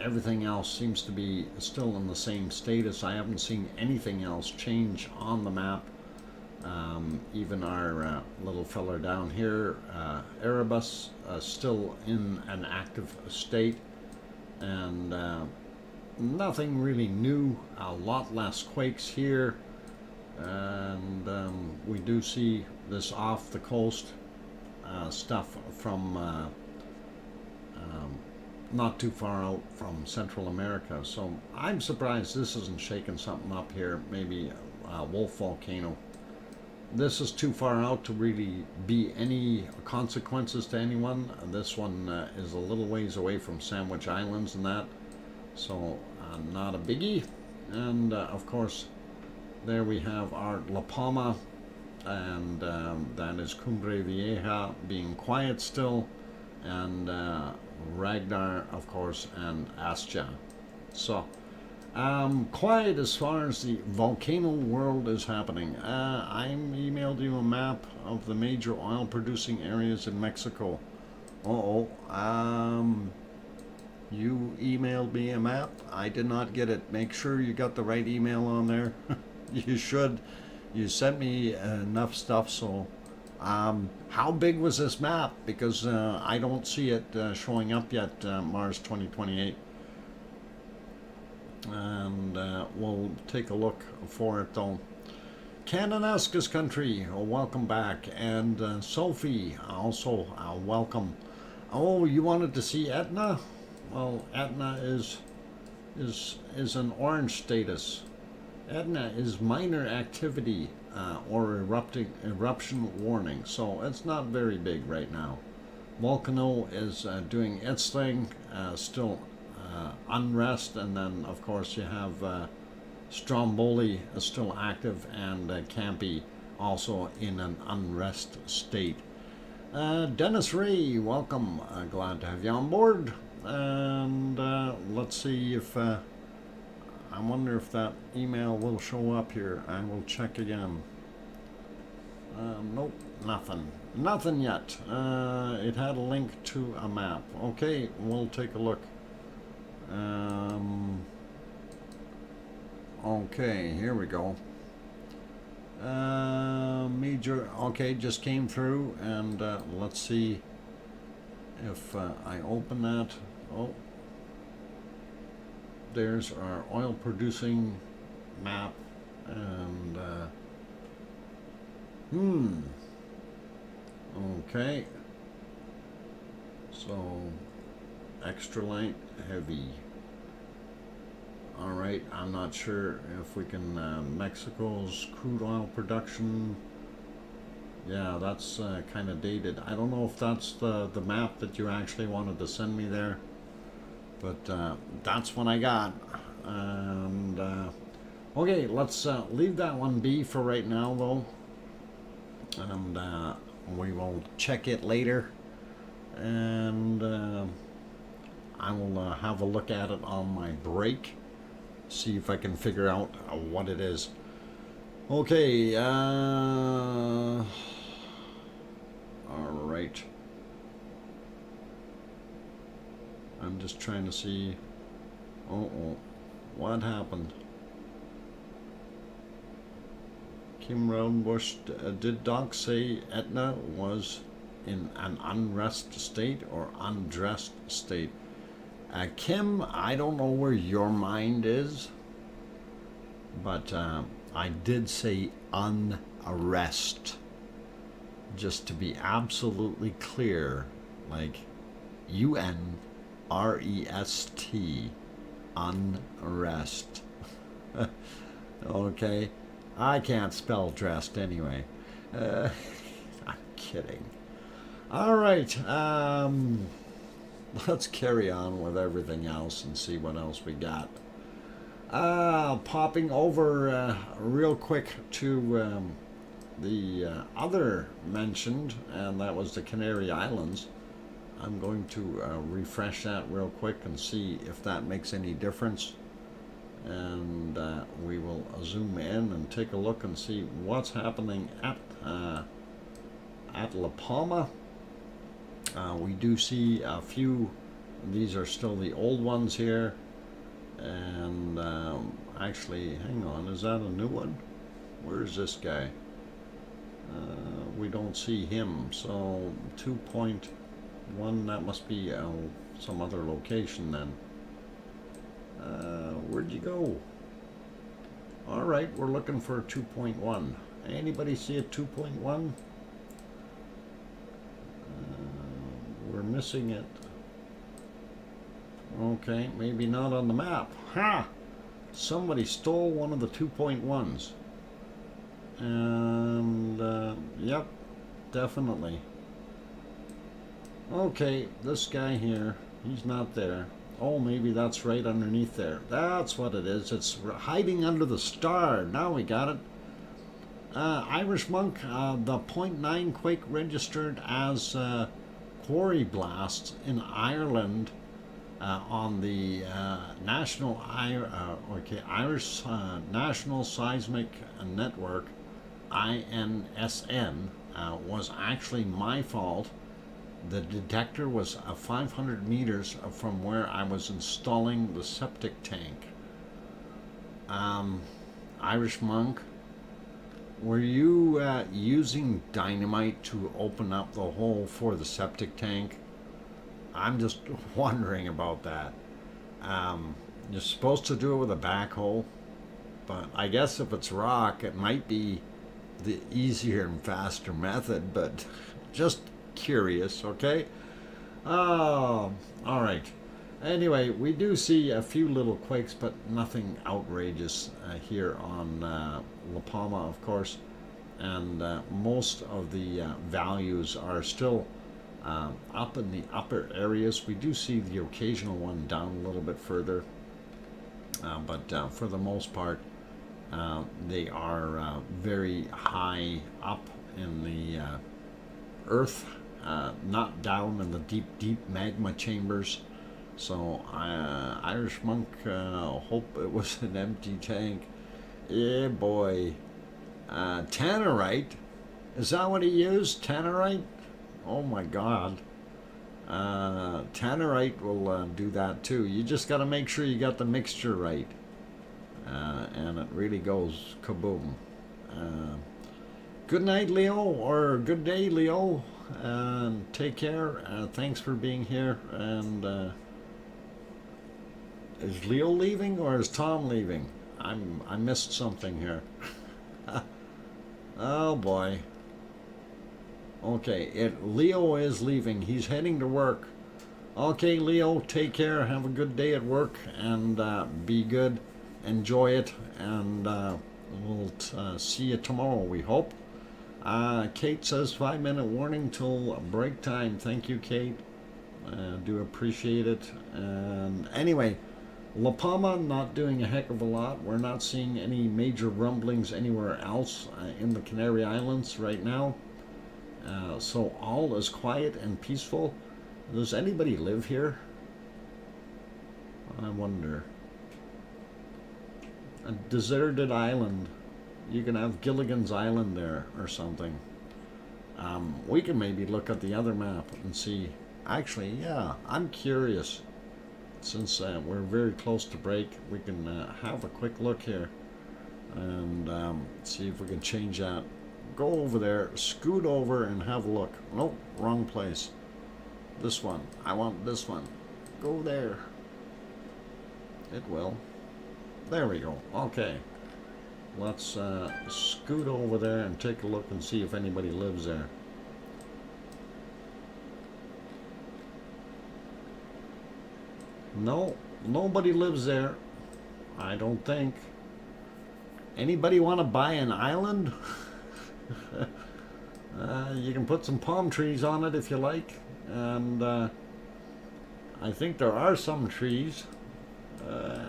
everything else seems to be still in the same status. I haven't seen anything else change on the map. Even our little feller down here, Erebus, still in an active state, and nothing really new. A lot less quakes here, and we do see this off the coast stuff from not too far out from Central America. So I'm surprised this isn't shaking something up here. Maybe Wolf Volcano. This is too far out to really be any consequences to anyone. This one is a little ways away from Sandwich Islands and that, so not a biggie. And of course there we have our La Palma, and that is Cumbre Vieja being quiet still, and Ragnar, of course, and Astia. So quiet as far as the volcano world is happening. I emailed you a map of the major oil producing areas in Mexico. You emailed me a map. I did not get it. Make sure you got the right email on there. You should. You sent me enough stuff, so How big was this map? Because I don't see it showing up yet, Mars 2028. And we'll take a look for it though. Cananaska's country, welcome back. And Sophie, also welcome. Oh, you wanted to see Etna? Well, Etna is an orange status. Etna is minor activity or eruption warning, so it's not very big right now. Volcano is doing its thing, still unrest, and then of course you have Stromboli is still active, and Campi also in an unrest state. Dennis Ray, welcome. Glad to have you on board. And let's see if I wonder if that email will show up here. I will check again. Nope, nothing yet. It had a link to a map. Okay, we'll take a look. Okay, here we go. Major, okay, just came through, and let's see if I open that. Oh, there's our oil producing map, and okay, so extra light, heavy. All right, I'm not sure if we can, Mexico's crude oil production. Yeah, that's kind of dated. I don't know if that's the map that you actually wanted to send me there, but that's what I got. And okay, let's leave that one be for right now though, and we will check it later, and I will have a look at it on my break, see if I can figure out what it is. Okay, all right. I'm just trying to see. Oh, what happened? Kim Roundbush, did Doc say Etna was in an unrest state or undressed state? Kim, I don't know where your mind is, but I did say unrest, just to be absolutely clear, like U-N-R-E-S-T, unrest. Okay, I can't spell dressed anyway. I'm kidding. All right, let's carry on with everything else and see what else we got. Popping over real quick to the other mentioned, and that was the Canary Islands. I'm going to refresh that real quick and see if that makes any difference, and we will zoom in and take a look and see what's happening at La Palma. We do see a few. These are still the old ones here. And actually, hang on, is that a new one? Where's this guy? We don't see him, so 2.1, that must be some other location then. Where'd you go? All right, we're looking for 2.1. Anybody see a 2.1? We're missing it. Okay, maybe not on the map. Ha! Somebody stole one of the 2.1s. And, yep, definitely. Okay, this guy here, he's not there. Oh, maybe that's right underneath there. That's what it is. It's hiding under the star. Now we got it. Irish Monk, the 0.9 quake registered as quarry blasts in Ireland. On the Irish National Seismic Network, INSN, was actually my fault. The detector was 500 meters from where I was installing the septic tank. Irish Monk, were you using dynamite to open up the hole for the septic tank? I'm just wondering about that. You're supposed to do it with a backhoe, but I guess if it's rock, it might be the easier and faster method, but just curious, okay? Oh, all right. Anyway, we do see a few little quakes, but nothing outrageous here on La Palma, of course. And most of the values are still up in the upper areas. We do see the occasional one down a little bit further, but for the most part, they are very high up in the earth, not down in the deep magma chambers. So Irish Monk, hope it was an empty tank. Yeah, boy. Tannerite? Is that what he used? Tannerite? Oh my God. Tannerite will do that too. You just got to make sure you got the mixture right. And it really goes kaboom. Good night, Leo, or good day, Leo. Take care. Thanks for being here. And is Leo leaving or is Tom leaving? I missed something here. Oh boy. Okay, Leo is leaving. He's heading to work. Okay, Leo, take care. Have a good day at work and be good. Enjoy it, and we'll see you tomorrow, we hope. Kate says 5-minute warning till break time. Thank you, Kate. Do appreciate it. And anyway, La Palma not doing a heck of a lot. We're not seeing any major rumblings anywhere else in the Canary Islands right now. So all is quiet and peaceful. Does anybody live here? I wonder. A deserted island. You can have Gilligan's Island there or something. We can maybe look at the other map and see. Actually, yeah, I'm curious. Since we're very close to break, we can have a quick look here and see if we can change that. Go over there, scoot over and have a look. Nope, wrong place. This one. I want this one. Go there. It will. There we go. Okay. Let's scoot over there and take a look and see if anybody lives there. No, nobody lives there. I don't think. Anybody want to buy an island? You can put some palm trees on it if you like. And I think there are some trees.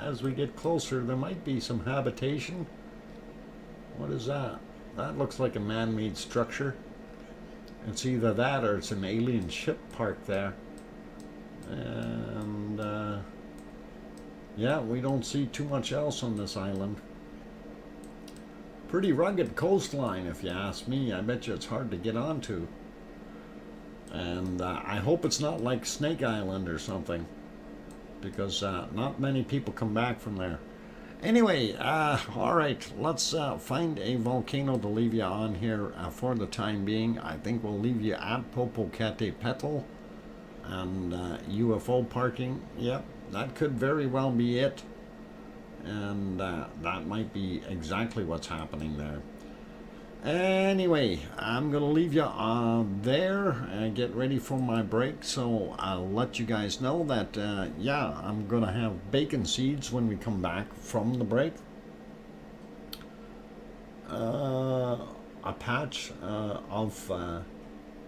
As we get closer, there might be some habitation. What is that? That looks like a man-made structure. It's either that or it's an alien ship parked there. And yeah, we don't see too much else on this island. Pretty rugged coastline, if you ask me. I bet you it's hard to get onto. And I hope it's not like Snake Island or something, because not many people come back from there. Anyway, all right, let's find a volcano to leave you on here for the time being. I think we'll leave you at Popocatepetl and UFO parking. Yep, that could very well be it. And that might be exactly what's happening there. Anyway, I'm going to leave you there and get ready for my break. So I'll let you guys know that, yeah, I'm going to have bacon seeds when we come back from the break. A patch of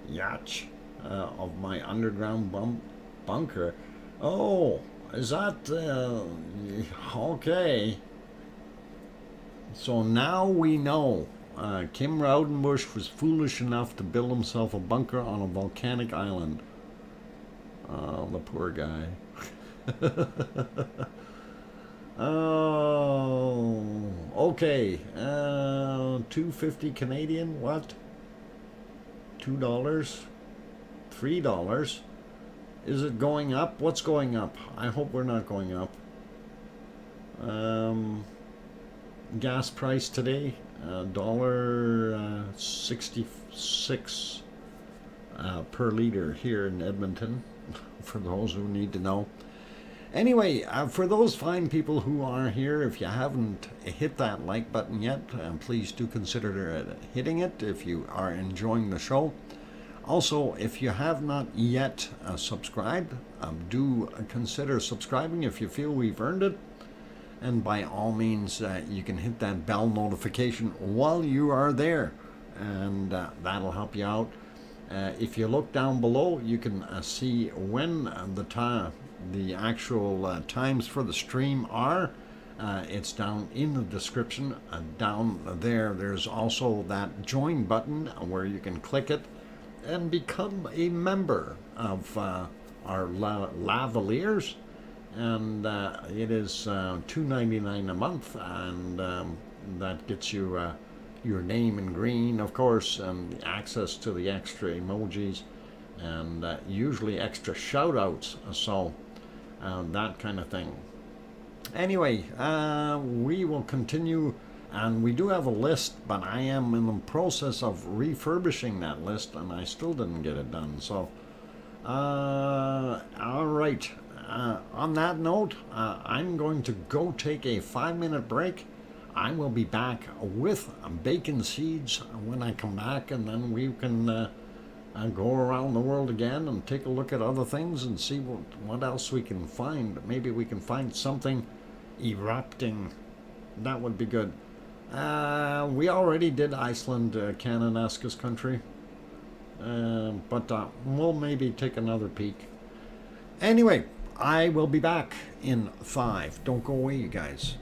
yacht of my underground bunker. Oh, is that okay? So now we know. Kim Raudenbush was foolish enough to build himself a bunker on a volcanic island. Oh, the poor guy. Oh, okay. $2.50 Canadian. What? $2? $3? Is it going up? What's going up? I hope we're not going up. Gas price today. $1.66 per liter here in Edmonton, for those who need to know. Anyway, for those fine people who are here, if you haven't hit that like button yet, please do consider hitting it if you are enjoying the show. Also, if you have not yet subscribed, do consider subscribing if you feel we've earned it. And by all means, you can hit that bell notification while you are there, and that'll help you out. If you look down below, you can see when the actual times for the stream are. It's down in the description. Down there, there's also that join button where you can click it and become a member of our lavaliers. And it is $2.99 a month, and that gets you your name in green, of course, and access to the extra emojis, and usually extra shout outs, so that kind of thing. Anyway, we will continue, and we do have a list, but I am in the process of refurbishing that list, and I still didn't get it done. So all right, on that note, I'm going to go take a 5-minute break. I will be back with bacon seeds when I come back, and then we can go around the world again and take a look at other things and see what else we can find. Maybe we can find something erupting. That would be good. We already did Iceland, Cananaska's country, but we'll maybe take another peek. Anyway, I will be back in 5. Don't go away, you guys.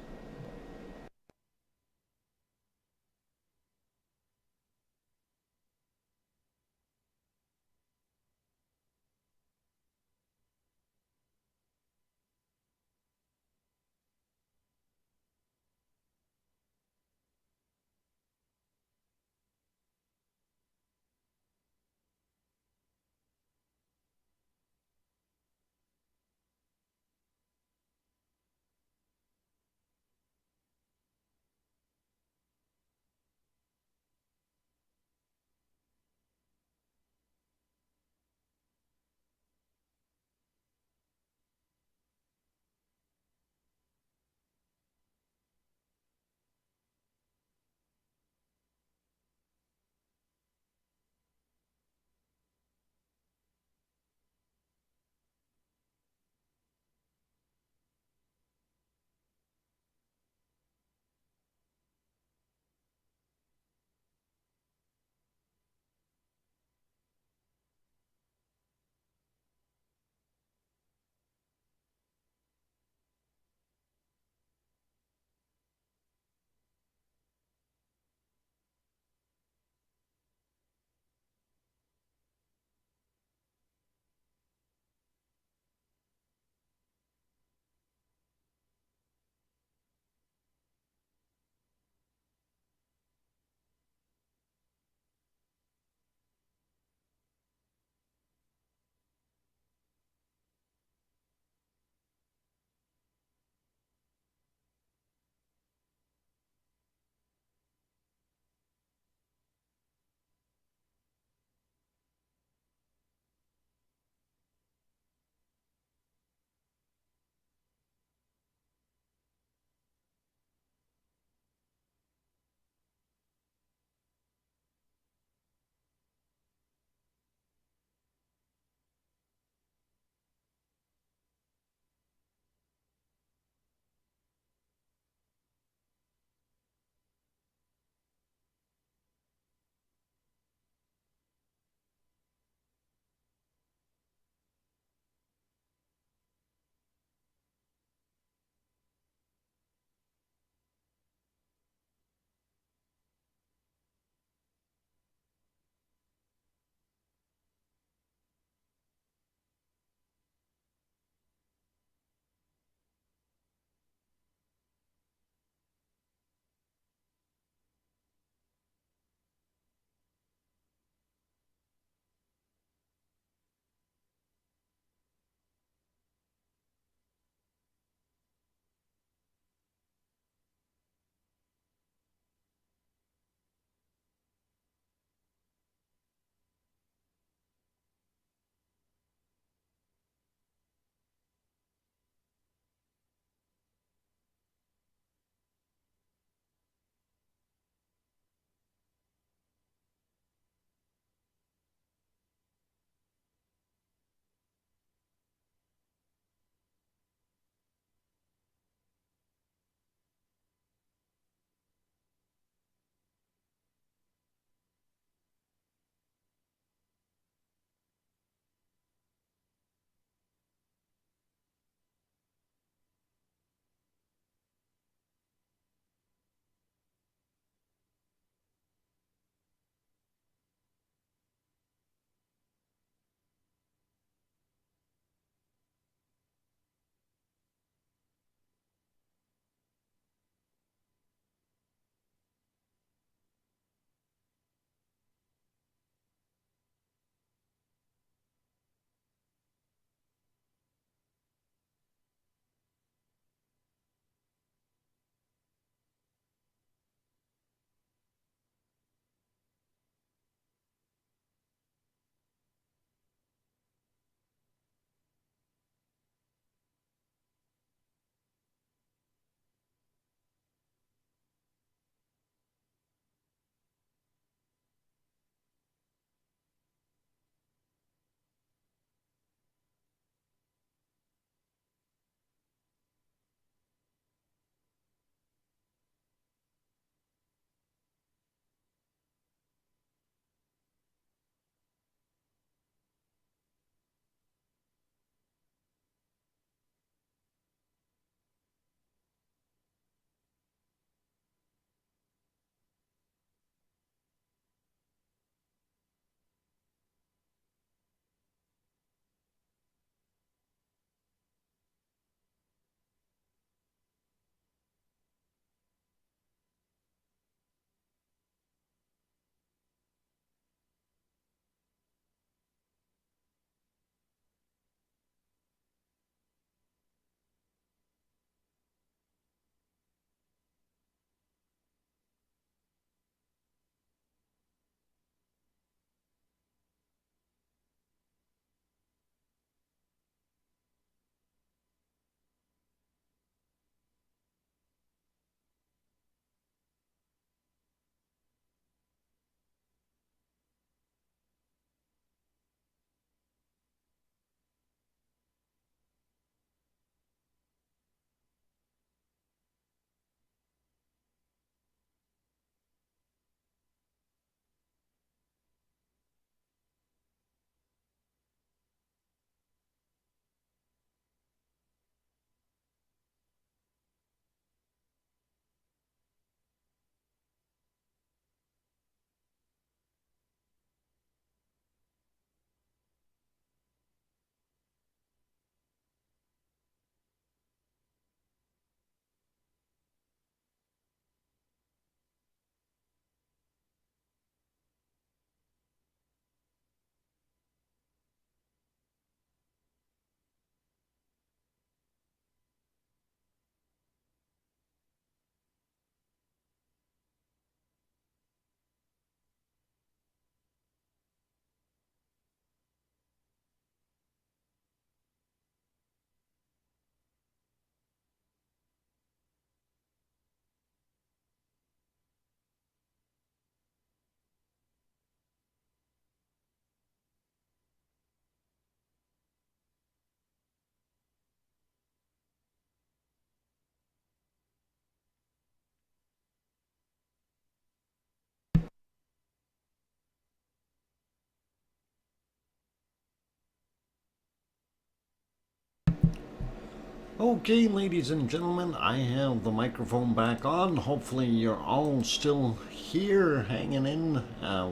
Okay, ladies and gentlemen, I have the microphone back on. Hopefully you're all still here, hanging in,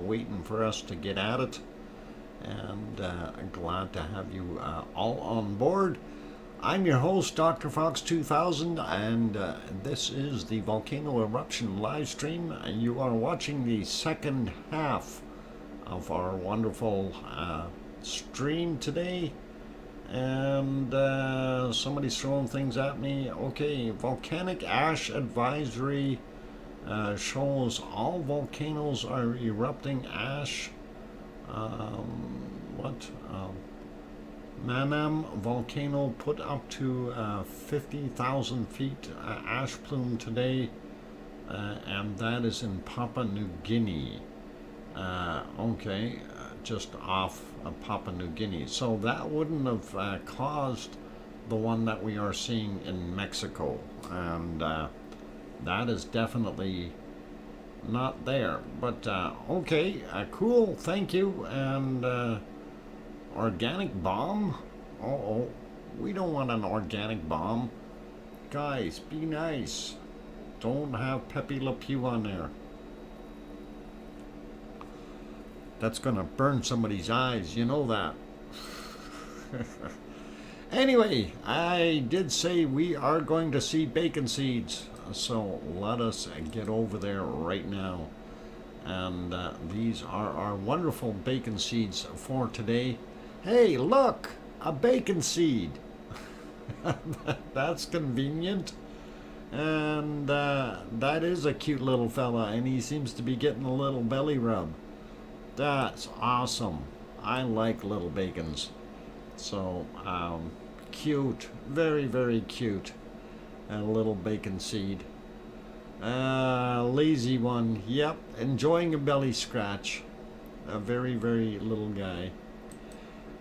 waiting for us to get at it. And glad to have you all on board. I'm your host, DrFox2000, and this is the Volcano Eruption live stream. You are watching the second half of our wonderful stream today. And somebody's throwing things at me. Okay, volcanic ash advisory shows all volcanoes are erupting ash. Manam volcano put up to 50,000 feet ash plume today, and that is in Papua New Guinea. Okay, just off of Papua New Guinea. So that wouldn't have caused the one that we are seeing in Mexico, and that is definitely not there. But okay, cool, thank you. And organic bomb? Oh, we don't want an organic bomb. Guys, be nice. Don't have Pepe Le Pew on there. That's gonna burn somebody's eyes, you know that. Anyway, I did say we are going to see bacon seeds, so let us get over there right now. And these are our wonderful bacon seeds for today. Hey, look, a bacon seed. That's convenient. And that is a cute little fella, and he seems to be getting a little belly rub. That's awesome. I like little bacons. So, cute. Very, very cute. A little bacon seed. Lazy one. Yep, enjoying a belly scratch. A very, very little guy.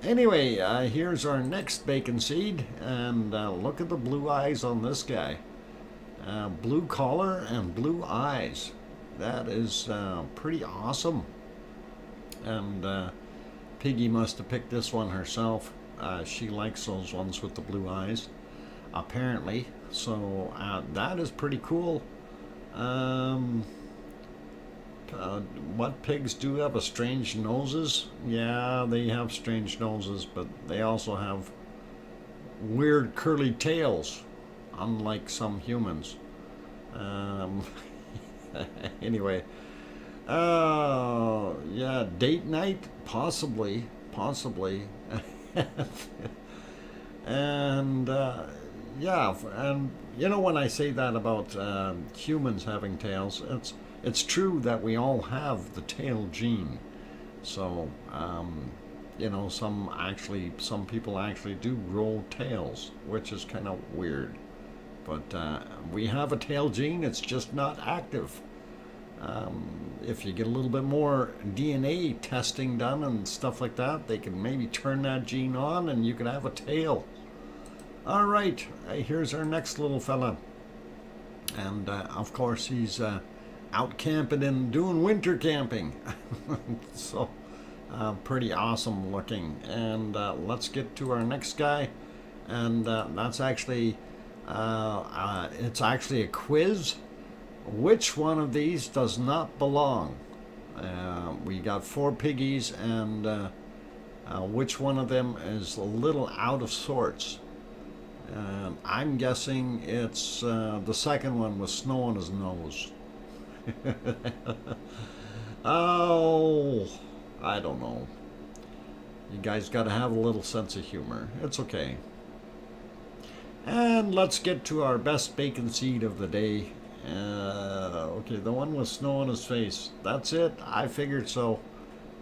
Anyway, here's our next bacon seed. And look at the blue eyes on this guy. Blue collar and blue eyes. That is pretty awesome. And Piggy must have picked this one herself. She likes those ones with the blue eyes, apparently. So that is pretty cool. What pigs do have a strange noses? Yeah, they have strange noses, but they also have weird curly tails, unlike some humans. Anyway. Yeah, date night? Possibly. And, yeah, and you know, when I say that about humans having tails, it's true that we all have the tail gene. So, you know, some people actually do grow tails, which is kind of weird. But we have a tail gene, it's just not active. If you get a little bit more DNA testing done and stuff like that, they can maybe turn that gene on and you can have a tail. All right, here's our next little fella. And of course he's out camping and doing winter camping. So pretty awesome looking. And let's get to our next guy. And that's actually, it's actually a quiz. Which one of these does not belong? We got 4 piggies, and which one of them is a little out of sorts? I'm guessing it's the second one with snow on his nose. Oh, I don't know. You guys got to have a little sense of humor. It's okay. And let's get to our best bacon seed of the day. Okay, the one with snow on his face. That's it. I figured so.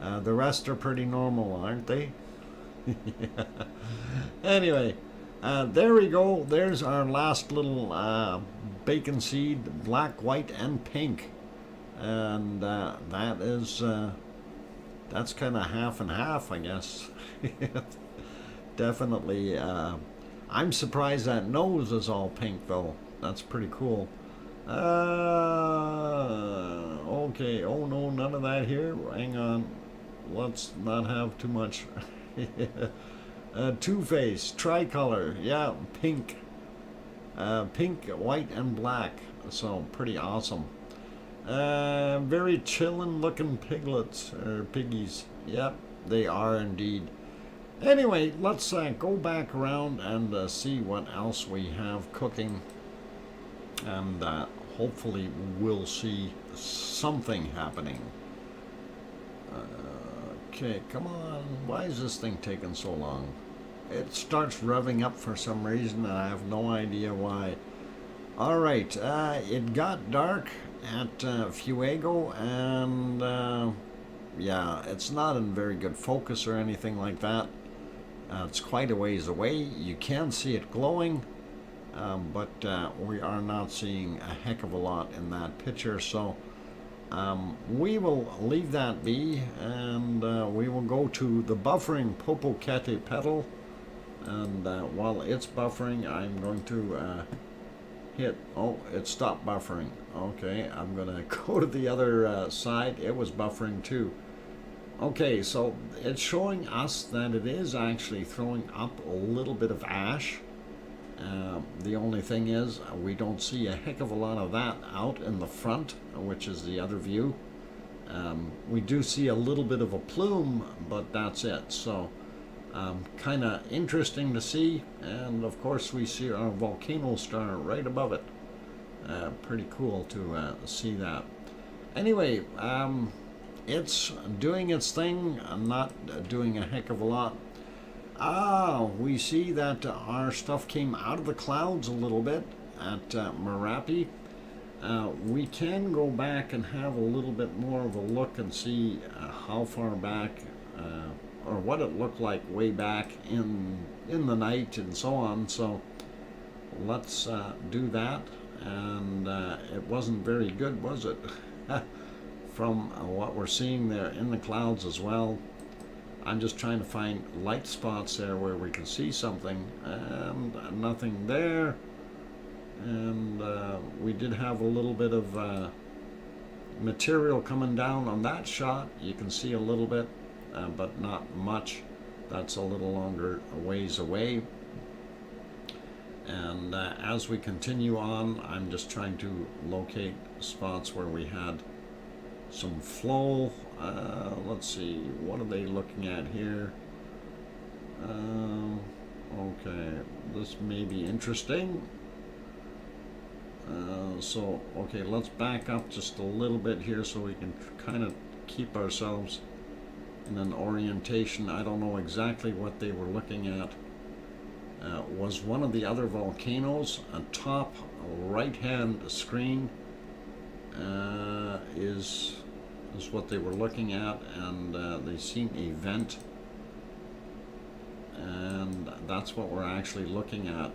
The rest are pretty normal, aren't they? Yeah. Anyway, there we go. There's our last little bacon seed, black, white, and pink. And that is that's kind of half and half, I guess. Definitely. I'm surprised that nose is all pink, though. That's pretty cool. Okay, oh no, none of that here. Hang on. Let's not have too much. Two-Face, tricolor, yeah, pink. pink, white, and black. So pretty awesome. Very chillin' looking piglets, or piggies. Yep, they are indeed. Anyway, let's go back around and see what else we have cooking. And hopefully we'll see something happening. Okay, come on. Why is this thing taking so long? It starts revving up for some reason and I have no idea why. Alright, it got dark at Fuego, and yeah, it's not in very good focus or anything like that. It's quite a ways away. You can see it glowing, but we are not seeing a heck of a lot in that picture, so we will leave that be, and we will go to the buffering Popocatepetl, and while it's buffering, I'm going to hit, oh, it stopped buffering. Okay, I'm gonna go to the other side. It was buffering too. Okay, so it's showing us that it is actually throwing up a little bit of ash. The only thing is we don't see a heck of a lot of that out in the front, which is the other view. We do see a little bit of a plume, but that's it. So kind of interesting to see, and of course we see our volcano star right above it. Pretty cool to see that. Anyway, it's doing its thing, not doing a heck of a lot. We see that our stuff came out of the clouds a little bit at Merapi. We can go back and have a little bit more of a look and see how far back or what it looked like way back in the night and so on. So let's do that. And it wasn't very good, was it? From what we're seeing there in the clouds as well. I'm just trying to find light spots there where we can see something, and nothing there. And we did have a little bit of material coming down on that shot. You can see a little bit, but not much. That's a little longer ways away. And as we continue on, I'm just trying to locate spots where we had some flow. Let's see, what are they looking at here? Okay, this may be interesting. So, okay, let's back up just a little bit here so we can kind of keep ourselves in an orientation. I don't know exactly what they were looking at. Was one of the other volcanoes. Top right hand screen is what they were looking at, and they seen a vent, and that's what we're actually looking at.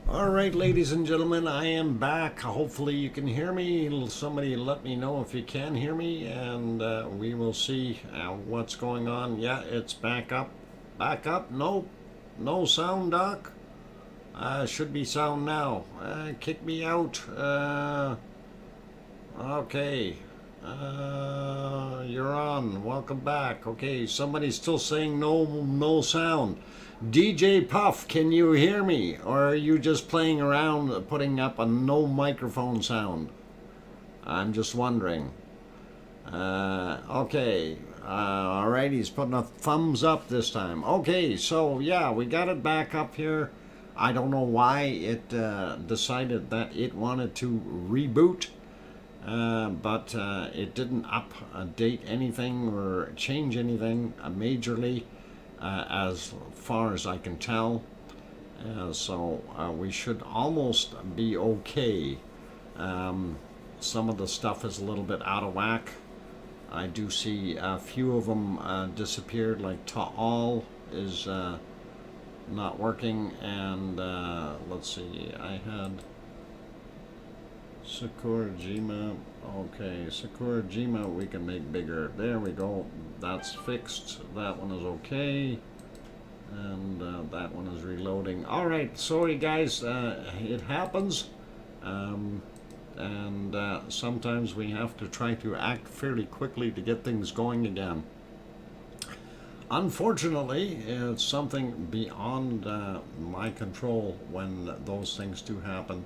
Alright, ladies and gentlemen, I am back. Hopefully you can hear me. Somebody let me know if you can hear me, and we will see what's going on. Yeah, it's back up. Back up? Nope. No sound, Doc. Should be sound now. Kick me out. Okay. You're on. Welcome back. Okay, somebody's still saying no sound. DJ Puff, can you hear me? Or are you just playing around putting up a no microphone sound? I'm just wondering. Okay. All right, he's putting a thumbs up this time. Okay, so yeah, we got it back up here. I don't know why it decided that it wanted to reboot, but it didn't update anything or change anything majorly, as far as I can tell. So we should almost be okay. Some of the stuff is a little bit out of whack. I do see a few of them disappeared, like Ta'al is not working, and let's see, I had Sakurajima. Okay, Sakurajima we can make bigger. There we go. That's fixed. That one is okay. And that one is reloading. Alright, sorry guys, it happens. And sometimes we have to try to act fairly quickly to get things going again. Unfortunately, it's something beyond my control when those things do happen.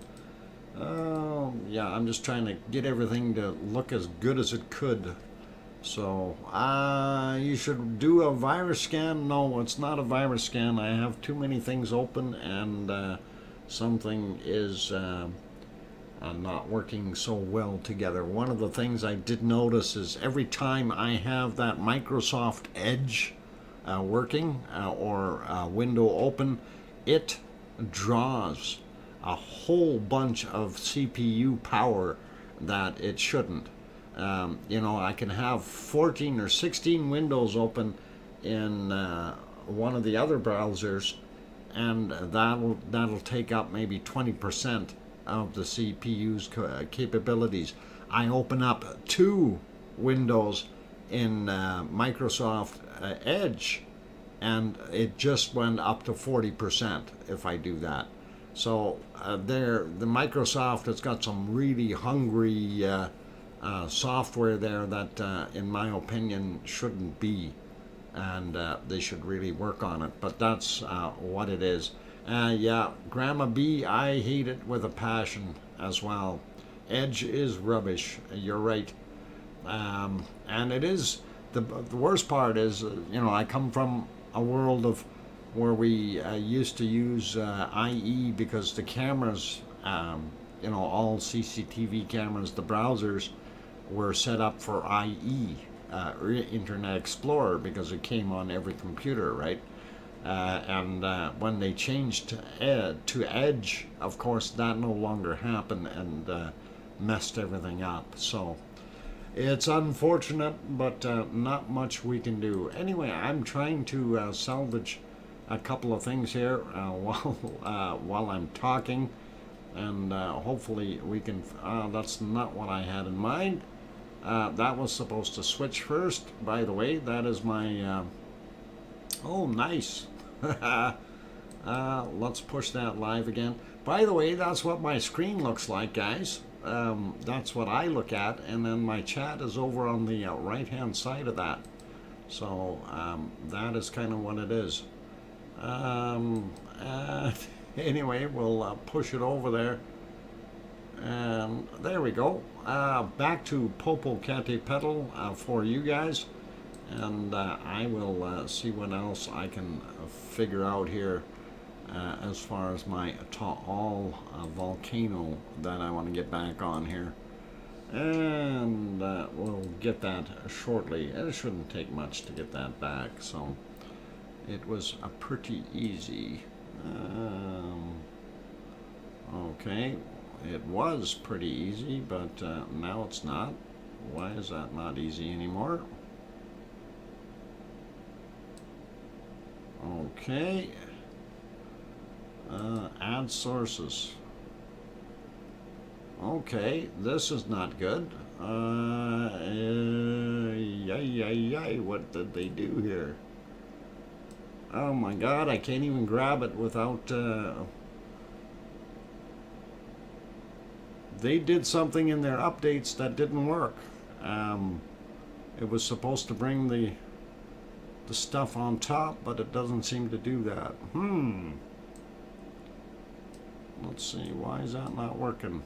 Yeah, I'm just trying to get everything to look as good as it could. So, you should do a virus scan. No, it's not a virus scan. I have too many things open, and something is not working so well together. One of the things I did notice is every time I have that Microsoft Edge working or window open, it draws a whole bunch of CPU power that it shouldn't. You know, I can have 14 or 16 windows open in one of the other browsers, and that'll take up maybe 20% of the CPU's capabilities. I open up 2 windows in Microsoft Edge, and it just went up to 40% if I do that. So the Microsoft has got some really hungry software there that, in my opinion, shouldn't be, and they should really work on it. But that's what it is. Yeah, Grandma B, I hate it with a passion as well. Edge is rubbish. You're right, and it is. The worst part is, you know, I come from a world of where we used to use IE because the cameras, you know, all CCTV cameras, the browsers were set up for IE, Internet Explorer, because it came on every computer, right? And when they changed to Edge, of course, that no longer happened, and messed everything up. So it's unfortunate, but not much we can do. Anyway, I'm trying to salvage a couple of things here while I'm talking, and hopefully we can. That's not what I had in mind. That was supposed to switch first. By the way, that is my. Oh, nice. Let's push that live again. By the way, that's what my screen looks like, guys. That's what I look at, and then my chat is over on the right hand side of that. So that is kind of what it is. Anyway, we'll push it over there, and there we go. Back to Popocatepetl for you guys, and I will see what else I can figure out here as far as my Ta'al volcano that I want to get back on here, and we'll get that shortly. It shouldn't take much to get that back, so it was pretty easy. Okay, it was pretty easy, but now it's not. Why is that not easy anymore? Okay. Add sources. Okay, this is not good. What did they do here? Oh my god, I can't even grab it without... They did something in their updates that didn't work. It was supposed to bring the stuff on top, but it doesn't seem to do that. Let's see, why is that not working?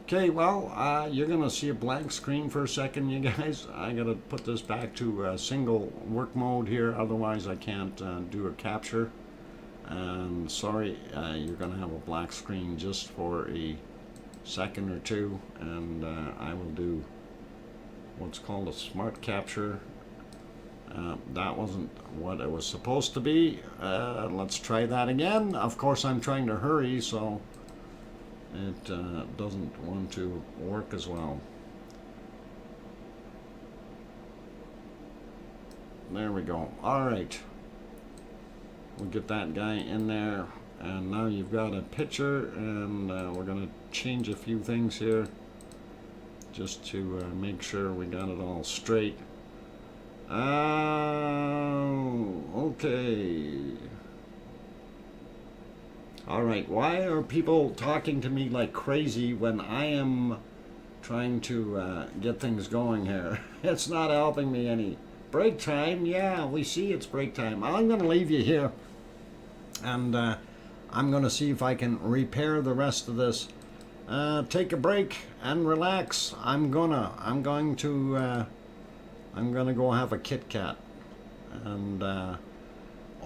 Okay, well, you're gonna see a blank screen for a second, you guys. I gotta put this back to single work mode here, otherwise I can't do a capture. And sorry, you're gonna have a black screen just for a second or two, and I will do what's called a smart capture. That wasn't what it was supposed to be. Let's try that again. Of course, I'm trying to hurry, so it doesn't want to work as well. There we go. All right. We'll get that guy in there. And now you've got a picture, and we're going to change a few things here just to make sure we got it all straight. Okay. Alright, why are people talking to me like crazy when I am trying to get things going here? It's not helping me any. Break time? Yeah, we see it's break time. I'm going to leave you here, and I'm going to see if I can repair the rest of this. Take a break and relax. I'm going to go have a Kit Kat. And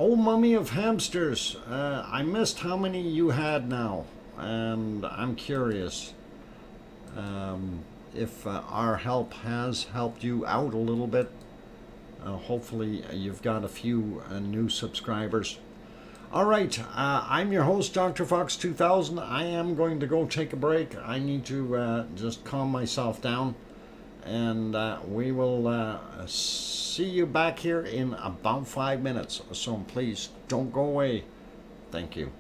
oh, mummy of hamsters, I missed how many you had now, and I'm curious if our help has helped you out a little bit. Hopefully you've got a few new subscribers. All right, I'm your host, DrFox2000. I am going to go take a break. I need to just calm myself down, and we will see you back here in about 5 minutes. So please don't go away. Thank you.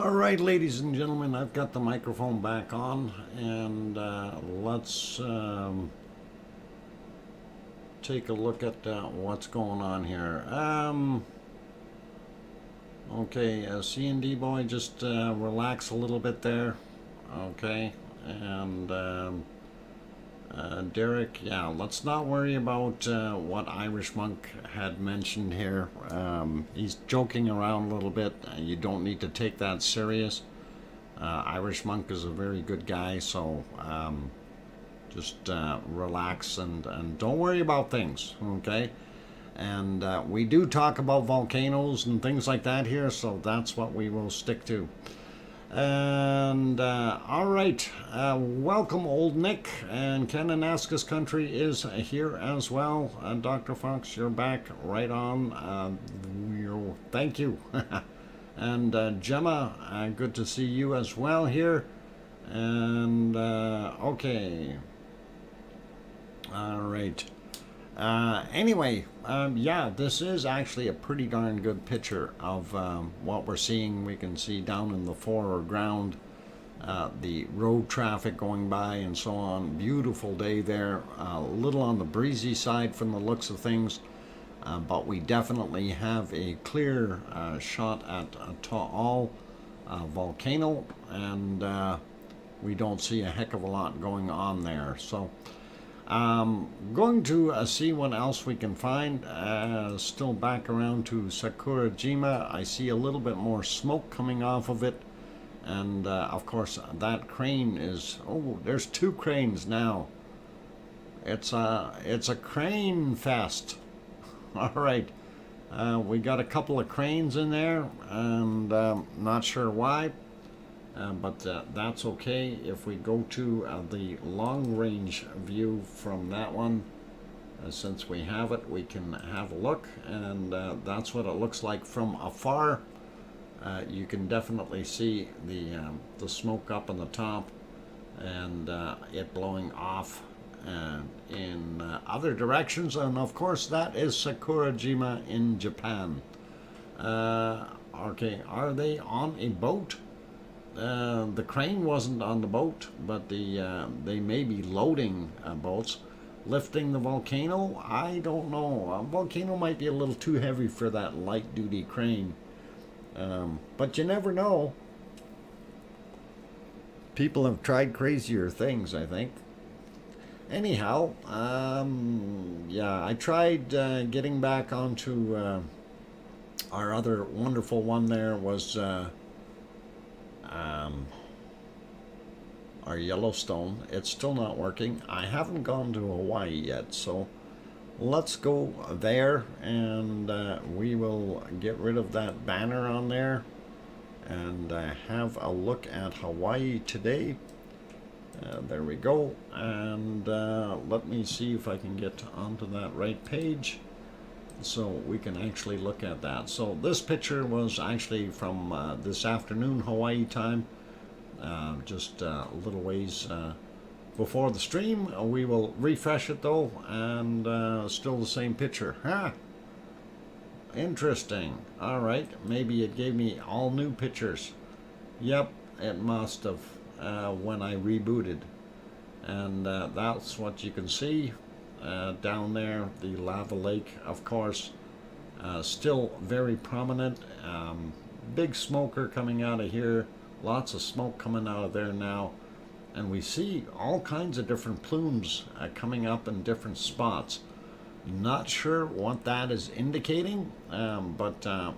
All right, ladies and gentlemen, I've got the microphone back on, and let's take a look at what's going on here. Okay, C&D boy, just relax a little bit there. Okay, and Derek, yeah, let's not worry about what Irish Monk had mentioned here. He's joking around a little bit. You don't need to take that serious. Irish Monk is a very good guy, so just relax and don't worry about things, okay? And we do talk about volcanoes and things like that here, so that's what we will stick to. And all right, welcome Old Nick, and Kananaskis country is here as well. Dr. Fox, you're back right on. Thank you. And Gemma, good to see you as well here. And okay, all right. Anyway, yeah, this is actually a pretty darn good picture of what we're seeing. We can see down in the foreground the road traffic going by and so on. Beautiful day there. A little on the breezy side from the looks of things, but we definitely have a clear shot at Taal volcano, and we don't see a heck of a lot going on there. So going to see what else we can find. Still back around to Sakurajima. I see a little bit more smoke coming off of it, and of course that crane is, oh, there's two cranes now. It's a crane fest. All right, we got a couple of cranes in there, and not sure why. But that's okay. If we go to the long-range view from that one, since we have it, we can have a look, and that's what it looks like from afar. You can definitely see the smoke up on the top, and it blowing off in other directions, and of course that is Sakurajima in Japan. Okay, are they on a boat? The crane wasn't on the boat, but they may be loading boats, lifting the volcano. I don't know. A volcano might be a little too heavy for that light-duty crane, but you never know. People have tried crazier things, I think. Anyhow, yeah, I tried getting back onto our other wonderful one. There was our Yellowstone. It's still not working. I haven't gone to Hawaii yet, so let's go there, and we will get rid of that banner on there and have a look at Hawaii today. There we go, and let me see if I can get onto that right page so we can actually look at that. So this picture was actually from this afternoon Hawaii time, just a little ways before the stream. We will refresh it though, and still the same picture. Huh? Interesting. All right, maybe it gave me all new pictures. Yep, it must have when I rebooted, and that's what you can see down there. The lava lake, of course, still very prominent. Big smoker coming out of here, lots of smoke coming out of there now, and we see all kinds of different plumes coming up in different spots. Not sure what that is indicating, but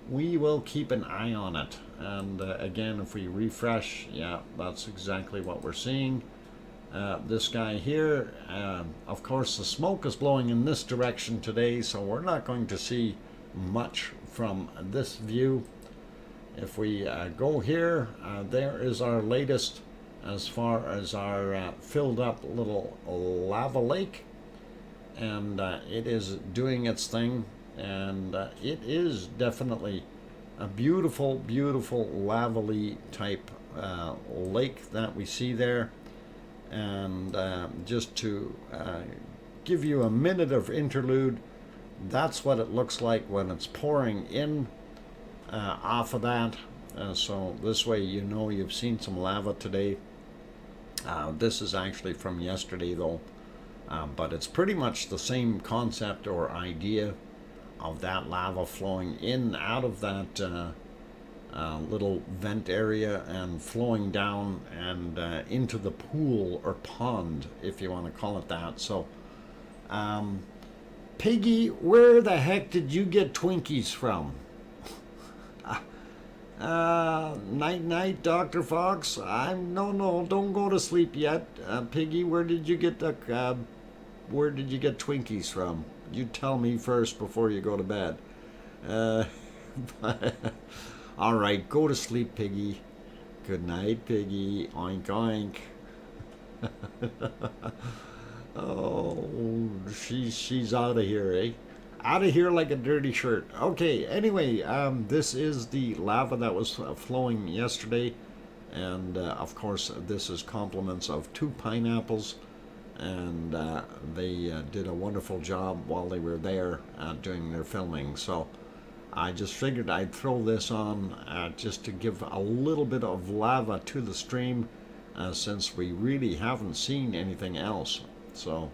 we will keep an eye on it. And again, if we refresh, yeah, that's exactly what we're seeing. This guy here, of course the smoke is blowing in this direction today, so we're not going to see much from this view. If we go here, there is our latest as far as our filled up little lava lake, and it is doing its thing, and it is definitely a beautiful, beautiful lavally type lake that we see there. And just to give you a minute of interlude, that's what it looks like when it's pouring in off of that. So this way you know you've seen some lava today. This is actually from yesterday though, but it's pretty much the same concept or idea of that lava flowing in out of that little vent area and flowing down and into the pool or pond, if you want to call it that. So Piggy, where the heck did you get Twinkies from? Night night, Dr. Fox. No, don't go to sleep yet. Piggy, where did you get Twinkies from? You tell me first before you go to bed. All right, go to sleep, Piggy. Good night, Piggy. Oink oink. Oh, she's out of here, eh? Out of here like a dirty shirt. Okay, anyway, this is the lava that was flowing yesterday, and of course this is compliments of 2 pineapples, and they did a wonderful job while they were there doing their filming. So I just figured I'd throw this on just to give a little bit of lava to the stream, since we really haven't seen anything else. So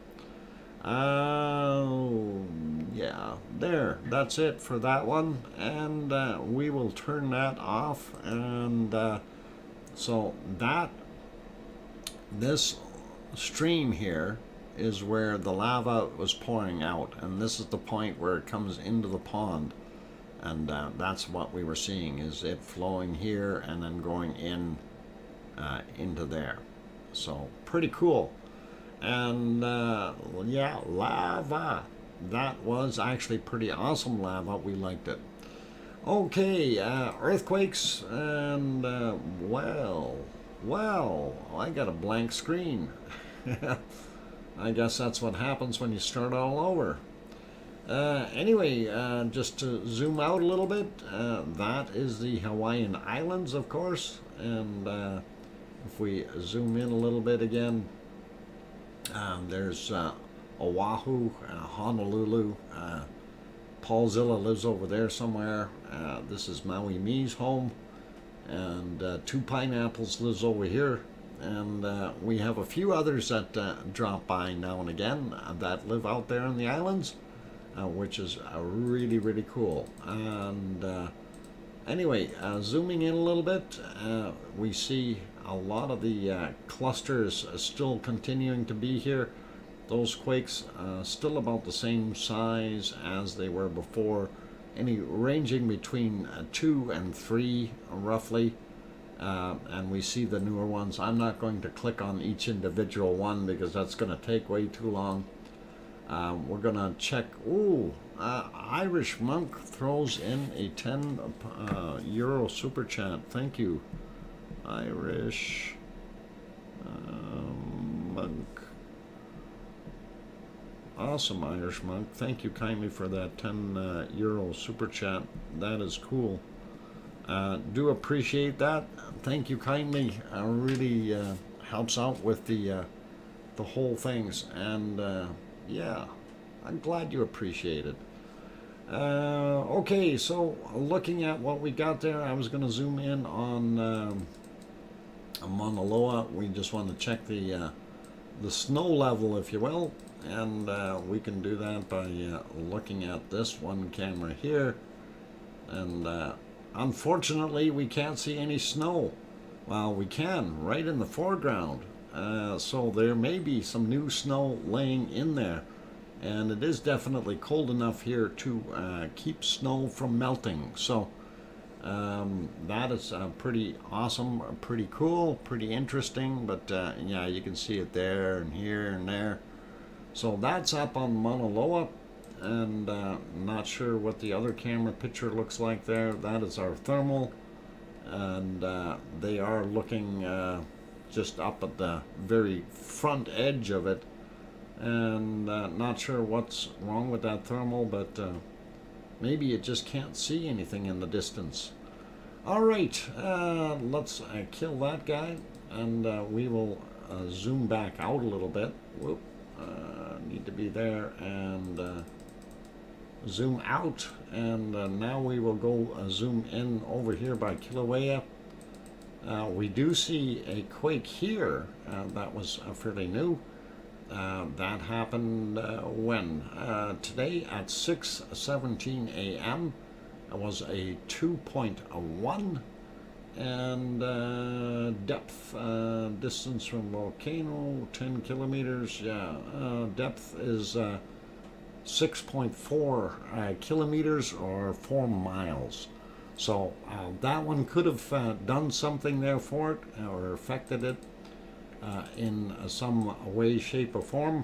yeah, there, that's it for that one, and we will turn that off. And so this stream here is where the lava was pouring out, and this is the point where it comes into the pond, and that's what we were seeing, is it flowing here and then going in into there. So pretty cool. And yeah, lava. That was actually pretty awesome lava. We liked it. Okay, earthquakes, and well, I got a blank screen. I guess that's what happens when you start all over. Anyway, just to zoom out a little bit, that is the Hawaiian Islands, of course, and if we zoom in a little bit again, there's Oahu, Honolulu. Paulzilla lives over there somewhere. This is Maui Mi's home, and 2 Pineapples lives over here. And we have a few others that drop by now and again that live out there in the islands, which is really, really cool. And anyway, zooming in a little bit, we see a lot of the clusters still continuing to be here. Those quakes still about the same size as they were before, ranging between 2 and 3 roughly. And we see the newer ones. I'm not going to click on each individual one because that's going to take way too long. We're going to check. Ooh, Irish Monk throws in a 10 euro super chat. Thank you, Irish Monk. Awesome, Irish Monk. Thank you kindly for that 10 euro super chat. That is cool. Do appreciate that. Thank you kindly. Really helps out with the whole things. And yeah, I'm glad you appreciate it. Okay, so looking at what we got there, I was going to zoom in on Mauna Loa. We just want to check the snow level, if you will. And we can do that by looking at this one camera here. And unfortunately, we can't see any snow. Well, we can, right in the foreground. So there may be some new snow laying in there. And it is definitely cold enough here to keep snow from melting. So that is pretty awesome, pretty cool, pretty interesting. But yeah, you can see it there and here and there. So that's up on Mauna Loa. And not sure what the other camera picture looks like there. That is our thermal, and they are looking just up at the very front edge of it, and not sure what's wrong with that thermal, but maybe it just can't see anything in the distance. All right, let's kill that guy, and we will zoom back out a little bit. Whoop, need to be there, and zoom out and now we will go zoom in over here by Kilauea. We do see a quake here. That was fairly new. That happened when? Today at 6:17 a.m. It was a 2.1, and depth, distance from volcano, 10 kilometers. Yeah, depth is 6.4 kilometers or 4 miles. So that one could have done something there for it or affected it in some way, shape, or form.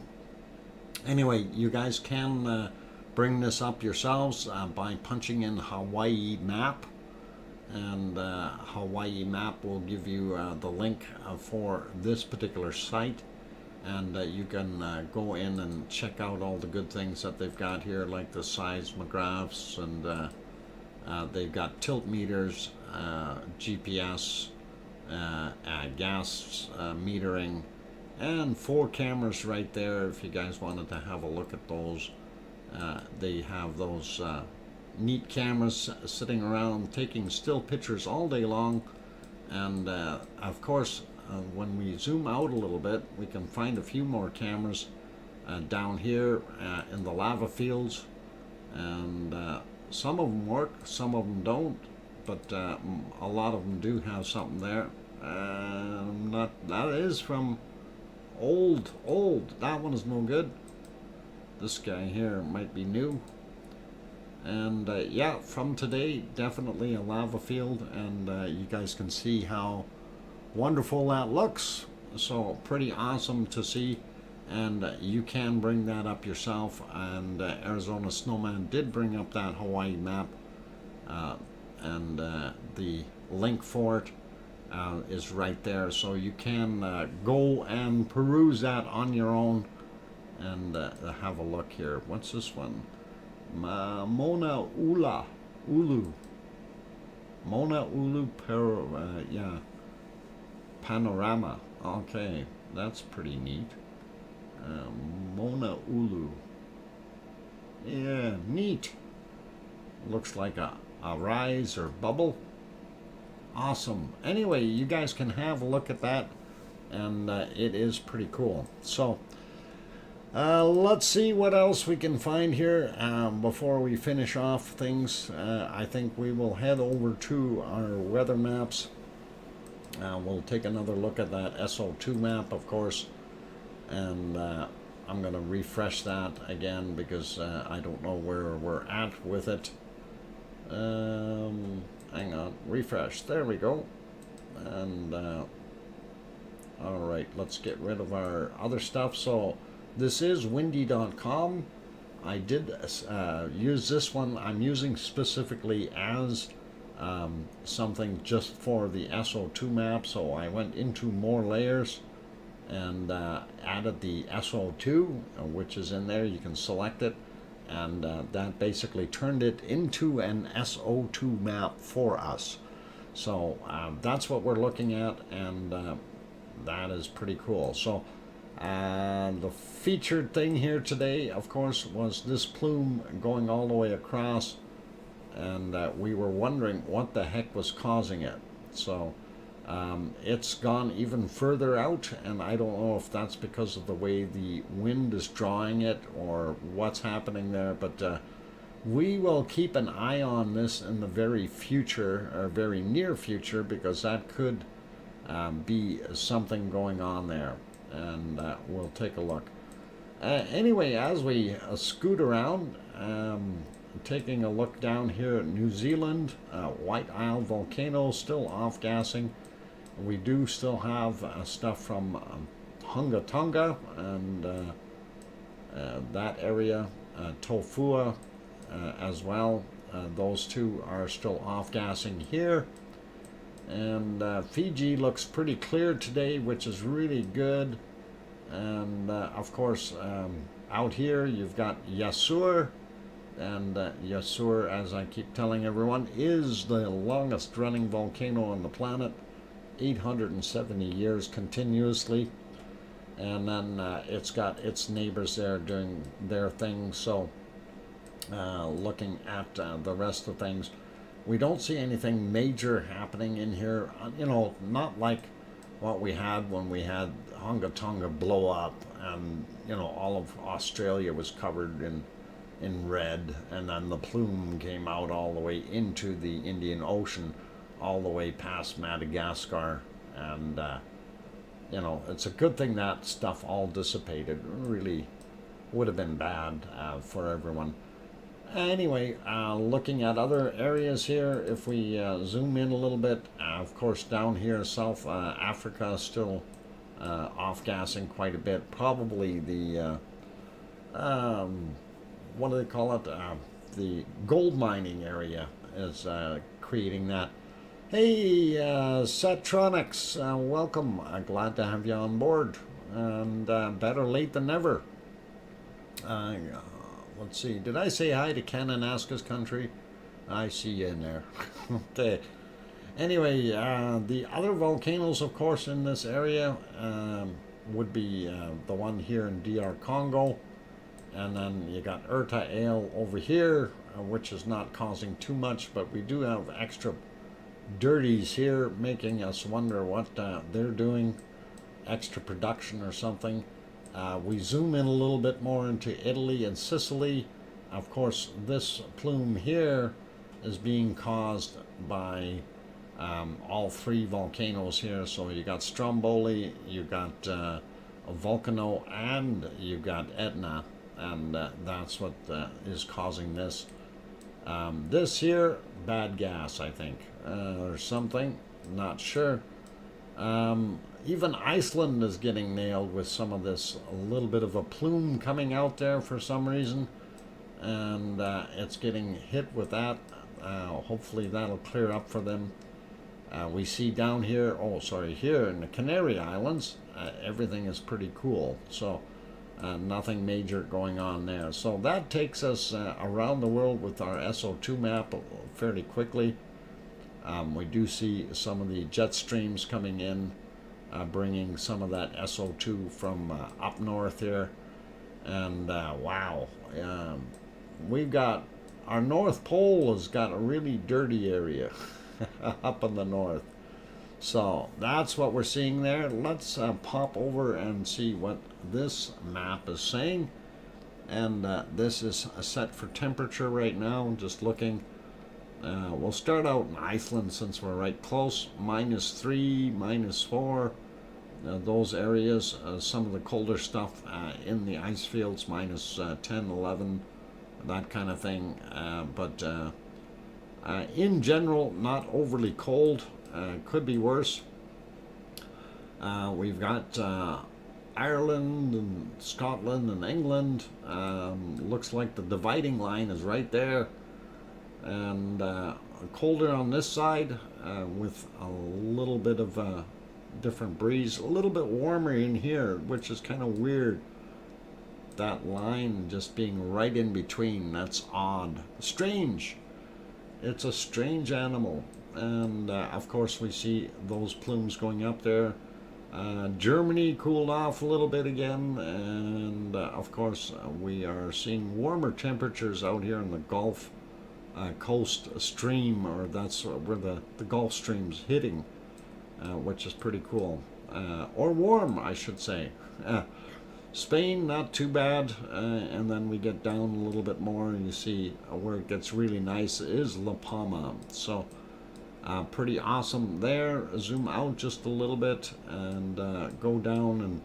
Anyway, you guys can bring this up yourselves by punching in Hawaii map, and Hawaii map will give you the link for this particular site, and you can go in and check out all the good things that they've got here, like the seismographs, and they've got tilt meters, GPS, gas metering, and 4 cameras right there if you guys wanted to have a look at those. They have those neat cameras sitting around taking still pictures all day long, and of course when we zoom out a little bit we can find a few more cameras down here in the lava fields, and some of them work, some of them don't, but a lot of them do have something there. That is from old. That one is no good. This guy here might be new. And yeah, from today, definitely a lava field, and you guys can see how wonderful that looks. So pretty awesome to see, and you can bring that up yourself. And Arizona Snowman did bring up that Hawaii map, and the link for it is right there, so you can go and peruse that on your own and have a look here. What's this one? Mauna Ulu yeah, panorama. Okay, that's pretty neat. Mauna Ulu, yeah, neat. Looks like a rise or bubble. Awesome. Anyway, you guys can have a look at that, and it is pretty cool. So let's see what else we can find here before we finish off things. I think we will head over to our weather maps. We'll take another look at that SO2 map, of course, and I'm going to refresh that again because I don't know where we're at with it. Hang on, refresh, there we go. And all right, let's get rid of our other stuff. So this is windy.com. I did use this one. I'm using specifically as something just for the SO2 map, so I went into more layers and added the SO2, which is in there. You can select it, and that basically turned it into an SO2 map for us. So that's what we're looking at, and that is pretty cool. So the featured thing here today, of course, was this plume going all the way across, and we were wondering what the heck was causing it. So it's gone even further out, and I don't know if that's because of the way the wind is drawing it or what's happening there, but we will keep an eye on this in the very future, or very near future, because that could be something going on there, and we'll take a look. Anyway, as we scoot around, taking a look down here at New Zealand, White Isle volcano still off-gassing. We do still have stuff from Hunga Tonga and that area, Tofua as well. Those two are still off-gassing here. And Fiji looks pretty clear today, which is really good. And of course, out here you've got Yasur. And Yasur, as I keep telling everyone, is the longest running volcano on the planet, 870 years continuously, and then it's got its neighbors there doing their thing. So looking at the rest of things, we don't see anything major happening in here. You know, not like what we had when we had Hunga Tonga blow up, and you know all of Australia was covered in red, and then the plume came out all the way into the Indian Ocean, all the way past Madagascar, and you know, it's a good thing that stuff all dissipated. It really would have been bad for everyone. Anyway, looking at other areas here, if we zoom in a little bit, of course down here South Africa still off-gassing quite a bit. Probably the, what do they call it, the gold mining area is creating that. Hey, Setronics, welcome. Glad to have you on board, and better late than never. Let's see, did I say hi to Kananaska's country? I see you in there. Okay. Anyway, the other volcanoes, of course, in this area would be the one here in DR Congo, and then you got Erta over here, which is not causing too much, but we do have extra dirties here making us wonder what they're doing, extra production or something. We zoom in a little bit more into Italy and Sicily. Of course, this plume here is being caused by all three volcanoes here. So you got Stromboli, you got Volcano, and you got Etna, and that's what is causing this. This here, bad gas, I think, or something, not sure. Even Iceland is getting nailed with some of this, a little bit of a plume coming out there for some reason, and it's getting hit with that. Hopefully that'll clear up for them. We see down here, here in the Canary Islands, everything is pretty cool, so nothing major going on there. So that takes us around the world with our SO2 map fairly quickly. We do see some of the jet streams coming in, bringing some of that SO2 from up north here. And wow, we've got, our North Pole has got a really dirty area up in the north. So that's what we're seeing there. Let's pop over and see what this map is saying. And this is set for temperature right now, just looking. We'll start out in Iceland since we're right close. -3, -4, those areas. Some of the colder stuff in the ice fields, -10, 11, that kind of thing. But in general, not overly cold. Could be worse. We've got Ireland and Scotland and England. Looks like the dividing line is right there. And colder on this side with a little bit of a different breeze, a little bit warmer in here, which is kind of weird, that line just being right in between. That's odd, strange. It's a strange animal. And of course we see those plumes going up there. Germany cooled off a little bit again, and of course we are seeing warmer temperatures out here in the Gulf Coast stream, or that's where the Gulf Stream's hitting, which is pretty cool, or warm I should say. Spain not too bad, and then we get down a little bit more and you see where it gets really nice is La Palma. So pretty awesome there. Zoom out just a little bit and go down and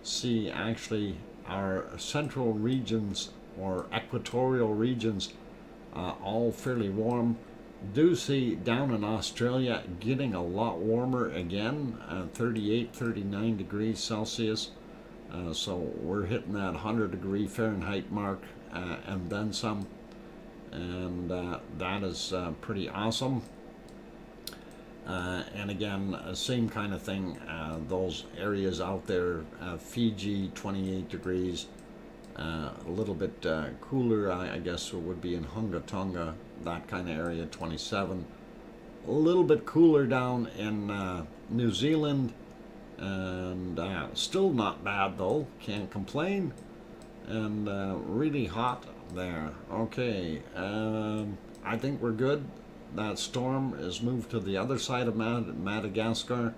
see actually our central regions or equatorial regions all fairly warm. Do see down in Australia getting a lot warmer again, 38, 39 degrees Celsius. So we're hitting that 100-degree Fahrenheit mark and then some, and that is pretty awesome. And again, same kind of thing, those areas out there, Fiji 28 degrees, a little bit cooler I guess it would be in Hunga Tonga, that kind of area, 27. A little bit cooler down in New Zealand, and still not bad though, can't complain. And really hot there. Okay, I think we're good. That storm is moved to the other side of Madagascar.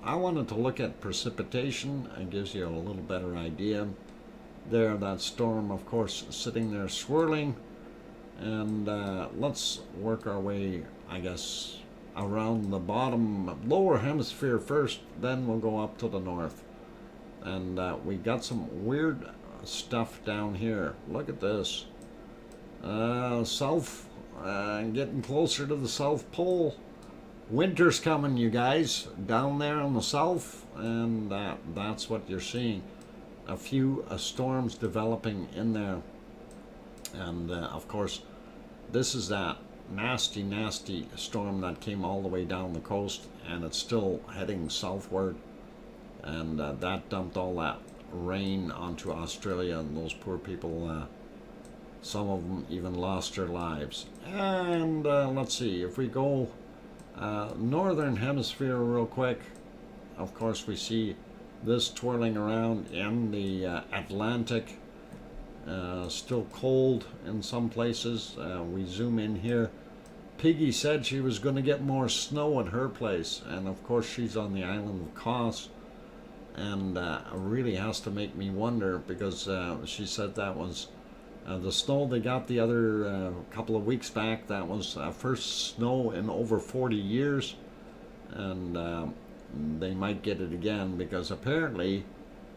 I wanted to look at precipitation. It gives you a little better idea. There, that storm, of course, sitting there swirling. And let's work our way, I guess, around the bottom, lower hemisphere first, then we'll go up to the north. And we got some weird stuff down here. Look at this. South, getting closer to the South Pole. Winter's coming, you guys, down there in the south, and that's what you're seeing. A few storms developing in there. And of course, this is that nasty, nasty storm that came all the way down the coast, and it's still heading southward. And that dumped all that rain onto Australia, and those poor people, some of them even lost their lives. And let's see, if we go northern hemisphere real quick, of course we see this twirling around in the Atlantic. Still cold in some places. We zoom in here. Piggy said she was going to get more snow at her place, and of course she's on the island of Kos, and really has to make me wonder, because she said that was the snow they got the other couple of weeks back. That was first snow in over 40 years, and they might get it again, because apparently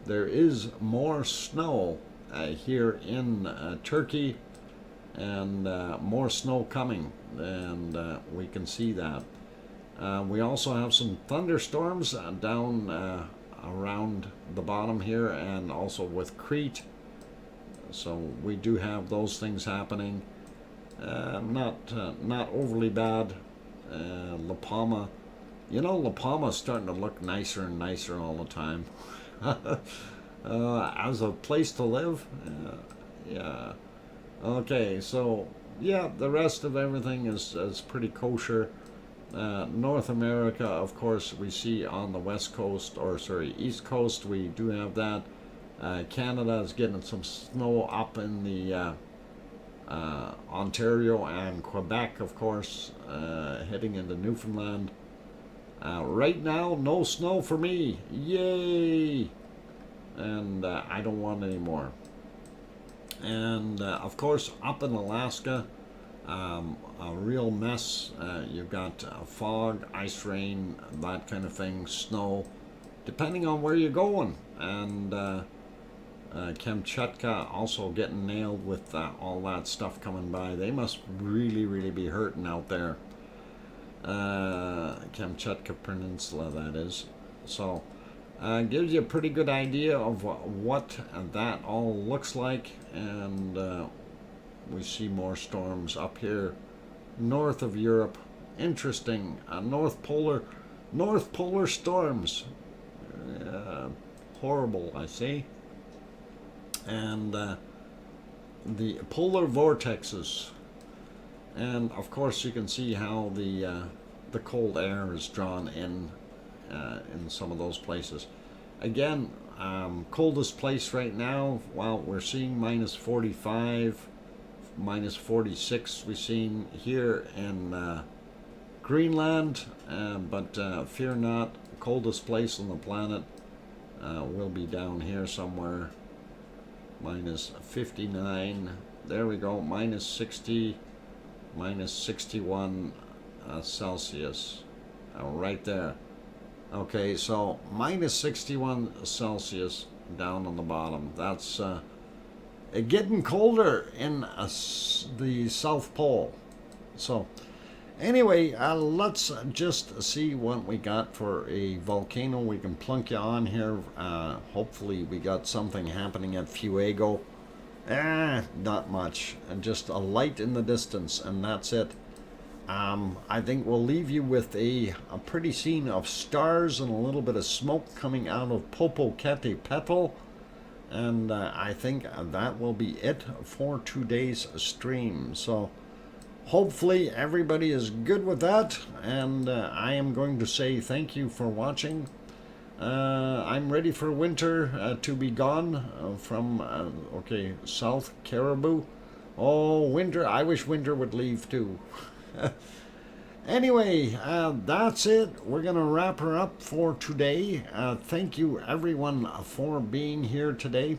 there is more snow here in Turkey, and more snow coming, and we can see that. We also have some thunderstorms down around the bottom here, and also with Crete. So we do have those things happening. Not overly bad. La Palma, you know, La Palma's starting to look nicer and nicer all the time. As a place to live, yeah. Okay, so yeah, the rest of everything is pretty kosher. North America, of course, we see on the west coast, or sorry, east coast, we do have that. Canada is getting some snow up in the Ontario and Quebec, of course, heading into Newfoundland. Right now, no snow for me. Yay! And I don't want any more. And of course, up in Alaska, a real mess. You've got fog, ice rain, that kind of thing, snow, depending on where you're going. And Kamchatka also getting nailed with all that stuff coming by. They must really, really be hurting out there. Kamchatka Peninsula, that is. So gives you a pretty good idea of what that all looks like. And we see more storms up here north of Europe. Interesting. North polar storms. Horrible, I see. And the polar vortexes. And of course you can see how the cold air is drawn in some of those places. Again, coldest place right now, well, we're seeing minus 45, minus 46 we've seen here in Greenland, but fear not, coldest place on the planet will be down here somewhere. Minus 59, there we go, minus 60, minus 61 Celsius, right there. Okay, so minus 61 Celsius down on the bottom. That's getting colder in the South Pole. So anyway, let's just see what we got for a volcano we can plunk you on here. Hopefully we got something happening at Fuego. Not much. Just a light in the distance, and that's it. I think we'll leave you with a pretty scene of stars and a little bit of smoke coming out of Popocatepetl. And I think that will be it for today's stream. So hopefully everybody is good with that. And I am going to say thank you for watching. I'm ready for winter to be gone from, okay, South Caribou. Oh, winter. I wish winter would leave too. Anyway, that's it. We're going to wrap her up for today. Thank you, everyone, for being here today.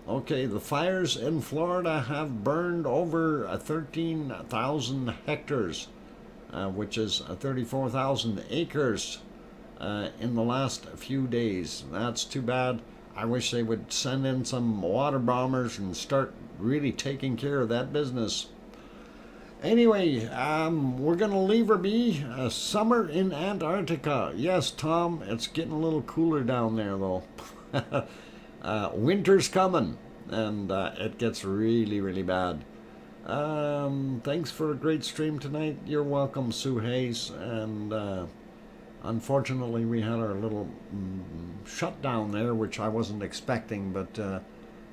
Okay, the fires in Florida have burned over 13,000 hectares, which is 34,000 acres in the last few days. That's too bad. I wish they would send in some water bombers and start really taking care of that business. Anyway, we're going to leave her be. Summer in Antarctica. Yes, Tom, it's getting a little cooler down there, though. Winter's coming, and it gets really, really bad. Thanks for a great stream tonight. You're welcome, Sue Hayes. And unfortunately, we had our little shutdown there, which I wasn't expecting, but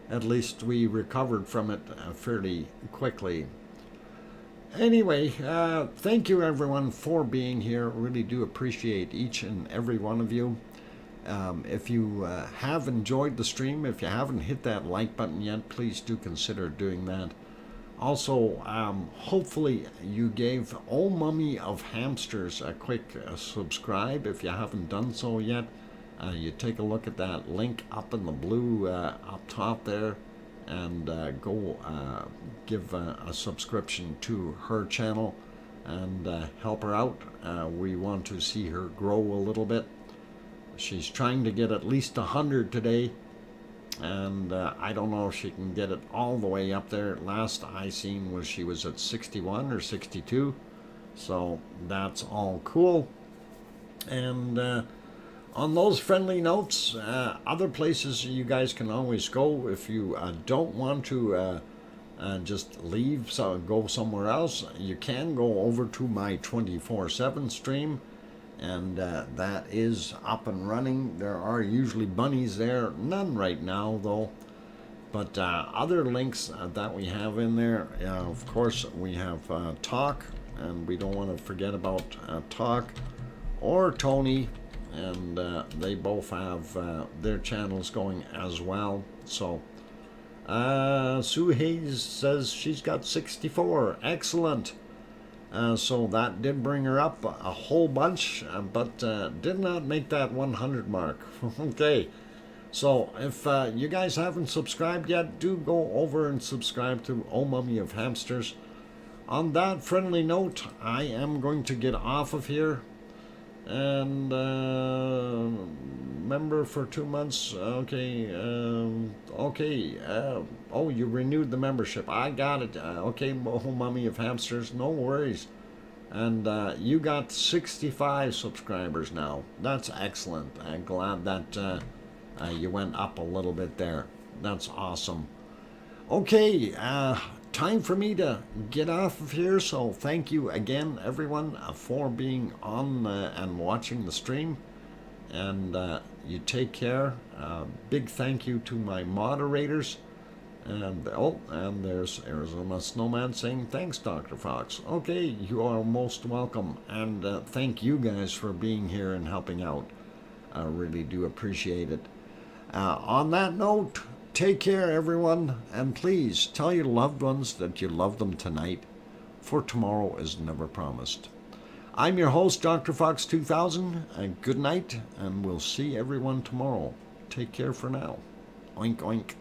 at least we recovered from it fairly quickly. Anyway, thank you everyone for being here. Really do appreciate each and every one of you. If you have enjoyed the stream, if you haven't hit that like button yet, please do consider doing that. Also, hopefully you gave Old Mummy of Hamsters a quick subscribe. If you haven't done so yet, you take a look at that link up in the blue up top there, and go give a subscription to her channel and help her out. We want to see her grow a little bit. She's trying to get at least 100 today, and I don't know if she can get it all the way up there. Last I seen was she was at 61 or 62, so that's all cool. And on those friendly notes, other places you guys can always go if you don't want to just leave, so go somewhere else. You can go over to my 24/7 stream, and that is up and running. There are usually bunnies there, none right now though, but other links that we have in there, of course we have Talk, and we don't want to forget about Talk or Tony, and they both have their channels going as well. So Sue Hayes says she's got 64. Excellent. So that did bring her up a whole bunch, but did not make that 100 mark. Okay, so if you guys haven't subscribed yet, do go over and subscribe to Oh Mummy of Hamsters. On that friendly note, I am going to get off of here. And member for 2 months. Okay. Oh, you renewed the membership. I got it. Okay, Oh Mummy of Hamsters, no worries. And you got 65 subscribers now. That's excellent. I'm glad that you went up a little bit there. That's awesome. Okay, time for me to get off of here. So thank you again, everyone, for being on and watching the stream. And you take care. Big thank you to my moderators. And and there's Arizona Snowman saying thanks, Dr. Fox. Okay, you are most welcome. And thank you guys for being here and helping out. I really do appreciate it. On that note, take care, everyone, and please tell your loved ones that you love them tonight, for tomorrow is never promised. I'm your host, DrFox2000, and good night, and we'll see everyone tomorrow. Take care for now. Oink, oink.